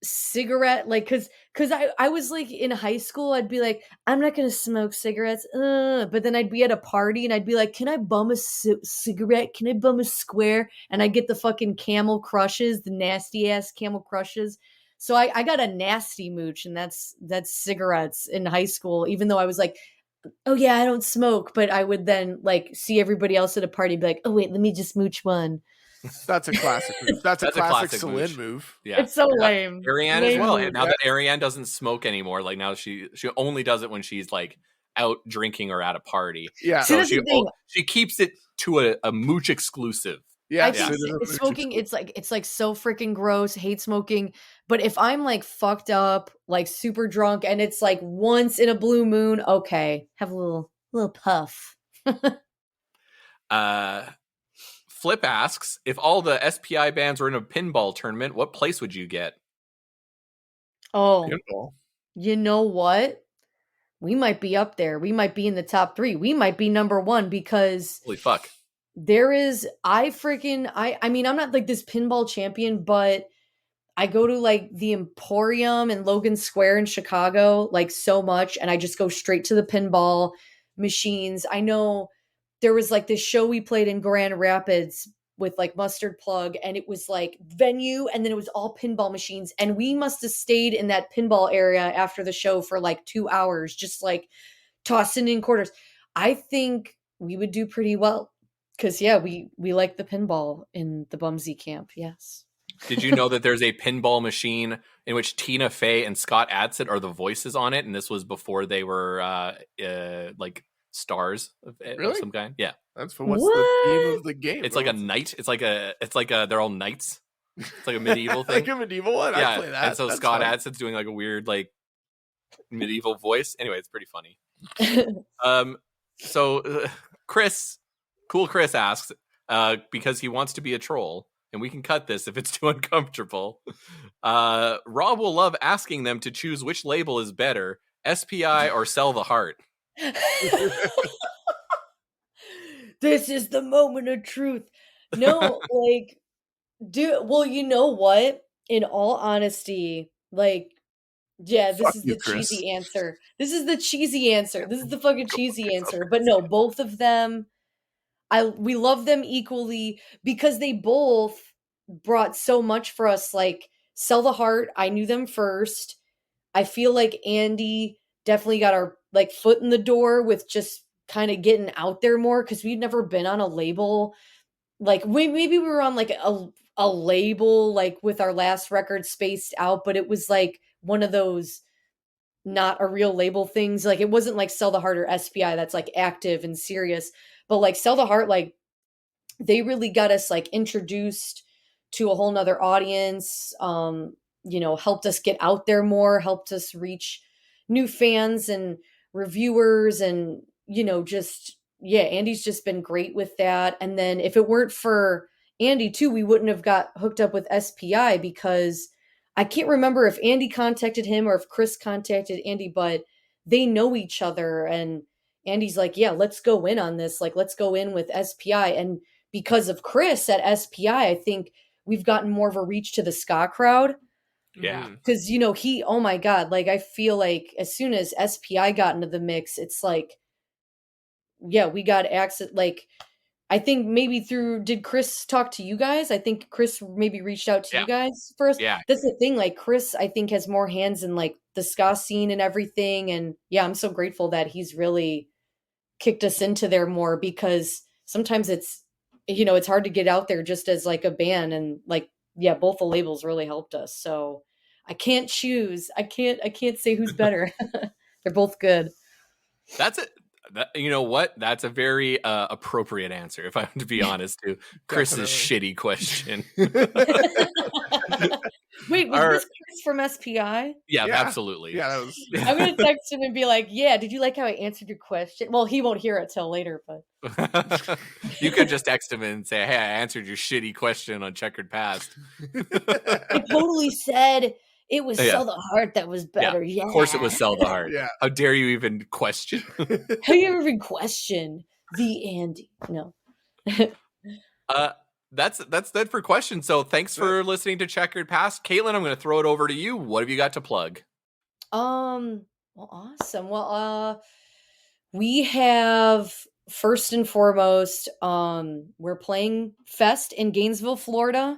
cigarette, like because I was like in high school, I'd be like, I'm not gonna smoke cigarettes, but then I'd be at a party and I'd be like, can I bum a cigarette? Can I bum a square? And I get the fucking Camel Crushes, the nasty ass Camel Crushes. So I got a nasty mooch, and that's cigarettes in high school, even though I was like, oh yeah, I don't smoke, but I would then like see everybody else at a party and be like, oh wait, let me just mooch one. That's a classic move. That's a That's a classic classic Celine mooch. move. Yeah, It's so lame. Ariane Lame as well. mooch. And now that Ariane doesn't smoke anymore, like now she only does it when she's like out drinking or at a party. Yeah. See, So that's the thing. she keeps it to a mooch exclusive. Yeah, I think smoking, it's like so freaking gross. Hate smoking. But if I'm like fucked up, like super drunk, and it's like once in a blue moon, okay, have a little puff. Flip asks, if all the SPI bands were in a pinball tournament, what place would you get? Oh, Pinball. you know what? We might be up there. We might be in the top 3. We might be number 1 because Holy fuck. there is, I mean, I'm not like this pinball champion, but I go to like the Emporium in Logan Square in Chicago, like so much. And I just go straight to the pinball machines. I know there was like this show we played in Grand Rapids with like Mustard Plug, and it was like venue, and then it was all pinball machines. And we must have stayed in that pinball area after the show for like 2 hours, just like tossing in quarters. I think we would do pretty well. Cause yeah, we like the pinball in the Bumsy camp. Yes. Did you know that there's a pinball machine in which Tina Fey and Scott Adsit are the voices on it? And this was before they were like stars of some kind. Yeah. That's for what's the theme of the game? It's like a knight. It's like they're all knights. It's like a medieval thing. Like a medieval one? Yeah. I play that. And so That's Scott fun. Adsit's doing like a weird like medieval voice. Anyway, it's pretty funny. So Chris asks, because he wants to be a troll, and we can cut this if it's too uncomfortable. Rob will love asking them to choose which label is better, SPI or Sell the Heart. This is the moment of truth. No, like, well, you know what? In all honesty, like, yeah, this is the cheesy answer. This is the cheesy answer. This is the fucking cheesy answer. But no, both of them, we love them equally because they both brought so much for us. Like Sell the Heart, I knew them first. I feel like Andy definitely got our like foot in the door with just kind of getting out there more because we'd never been on a label. Like maybe we were on like a label like with our last record Spaced Out, but it was like one of those not a real label things. Like it wasn't like Sell the Heart or SPI that's like active and serious, but like Sell the Heart, like they really got us like introduced to a whole nother audience, helped us get out there more, helped us reach new fans and reviewers, and Andy's just been great with that. And then if it weren't for Andy too, we wouldn't have got hooked up with SPI, because I can't remember if Andy contacted him or if Chris contacted Andy, but they know each other, and Andy's like, yeah, let's go in on this. Like, let's go in with SPI. And because of Chris at SPI, I think we've gotten more of a reach to the ska crowd. Yeah. Because, oh my God, like, I feel like as soon as SPI got into the mix, it's like, yeah, we got access. Like, I think maybe did Chris talk to you guys? I think Chris maybe reached out to you guys first. Yeah. That's the thing. Like, Chris, I think, has more hands in like the ska scene and everything. And yeah, I'm so grateful that he's really kicked us into there more, because sometimes it's hard to get out there just as like a band, and like, yeah, both the labels really helped us. So I can't choose. I can't say who's better. They're both good. That's it. You know what? That's a very appropriate answer, if I'm to be honest, to Chris's shitty question. Wait, was this Chris from SPI? Yeah, absolutely. Yeah, that was. I'm gonna text him and be like, "Yeah, did you like how I answered your question?" Well, he won't hear it till later, but you could just text him and say, "Hey, I answered your shitty question on Checkered Past." I totally said it was Sell the Heart that was better. Yeah, of course it was Sell the Heart. Yeah. How dare you even question? How you ever even question the Andy? No. That's that for questions. So thanks for listening to Checkered Past. Caitlin, I'm going to throw it over to you. What have you got to plug? Well, awesome. Well, we have, first and foremost, we're playing Fest in Gainesville, Florida,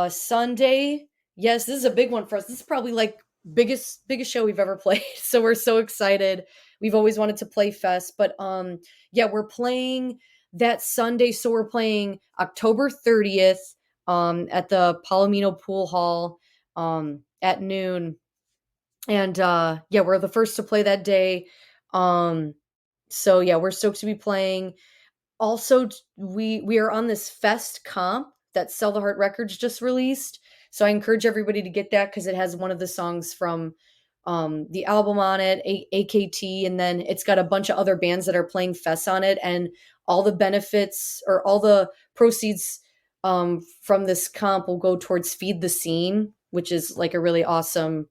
Sunday. Yes, this is a big one for us. This is probably like biggest show we've ever played. So we're so excited. We've always wanted to play Fest, but we're playing that Sunday. So we're playing October 30th at the Palomino Pool Hall at noon. And we're the first to play that day. So yeah, we're stoked to be playing. also we are on this Fest comp that Sell the Heart Records just released. So I encourage everybody to get that because it has one of the songs from the album on it, AKT, and then it's got a bunch of other bands that are playing Fest on it, and all the benefits or all the proceeds from this comp will go towards Feed the Scene, which is like a really awesome.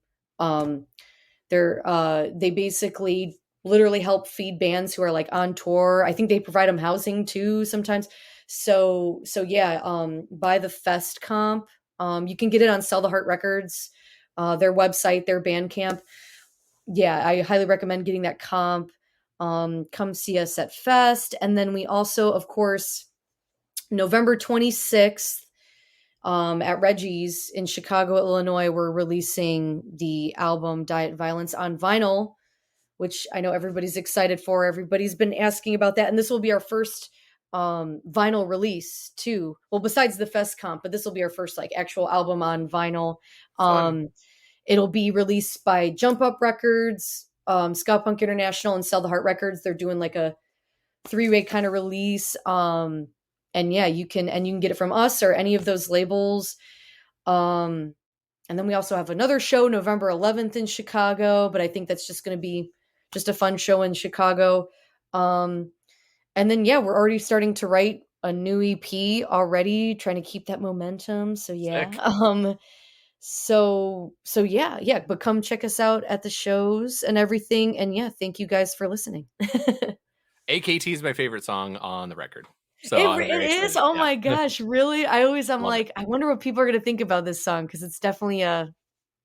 They basically literally help feed bands who are like on tour. I think they provide them housing too sometimes. So yeah, buy the Fest comp. You can get it on Sell the Heart Records, their website, their Bandcamp. Yeah, I highly recommend getting that comp. Come see us at Fest. And then we also, of course, November 26th, at Reggie's in Chicago, Illinois, we're releasing the album Diet Violence on vinyl, which I know everybody's excited for. Everybody's been asking about that. And this will be our first vinyl release too. Well, besides the Fest comp, but this will be our first like actual album on vinyl. It'll be released by Jump Up Records, Ska Punk International, and Sell the Heart Records. They're doing like a 3-way kind of release. And yeah, you can get it from us or any of those labels. And then we also have another show November 11th in Chicago, but I think that's just going to be just a fun show in Chicago. And then, yeah, we're already starting to write a new EP already, trying to keep that momentum. So yeah. Sick. Yeah, but come check us out at the shows and everything. And yeah, thank you guys for listening. AKT is my favorite song on the record. So it is. Oh my gosh, really? I'm like, I wonder what people are going to think about this song because it's definitely a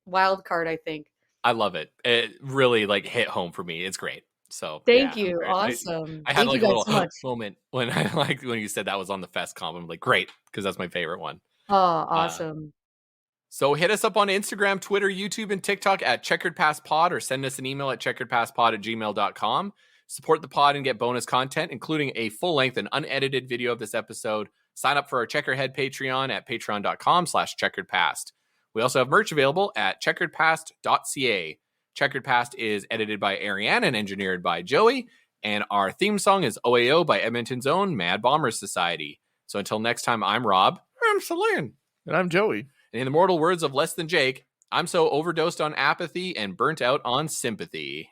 wild card, I think. I love it. It really like hit home for me. It's great. So thank you. Awesome. I had like a little moment when when you said that was on the Fest comp. I'm like, great, because that's my favorite one. Oh, awesome. So hit us up on Instagram, Twitter, YouTube, and TikTok at Checkered Past Pod, or send us an email at checkeredpastpod@gmail.com. Support the pod and get bonus content, including a full-length and unedited video of this episode. Sign up for our Checkerhead Patreon at patreon.com/checkeredpast. We also have merch available at checkeredpast.ca. Checkered Past is edited by Ariane and engineered by Joey, and our theme song is OAO by Edmonton's own Mad Bombers Society. So until next time, I'm Rob. I'm Celine. And I'm Joey. And in the mortal words of Less Than Jake, I'm so overdosed on apathy and burnt out on sympathy.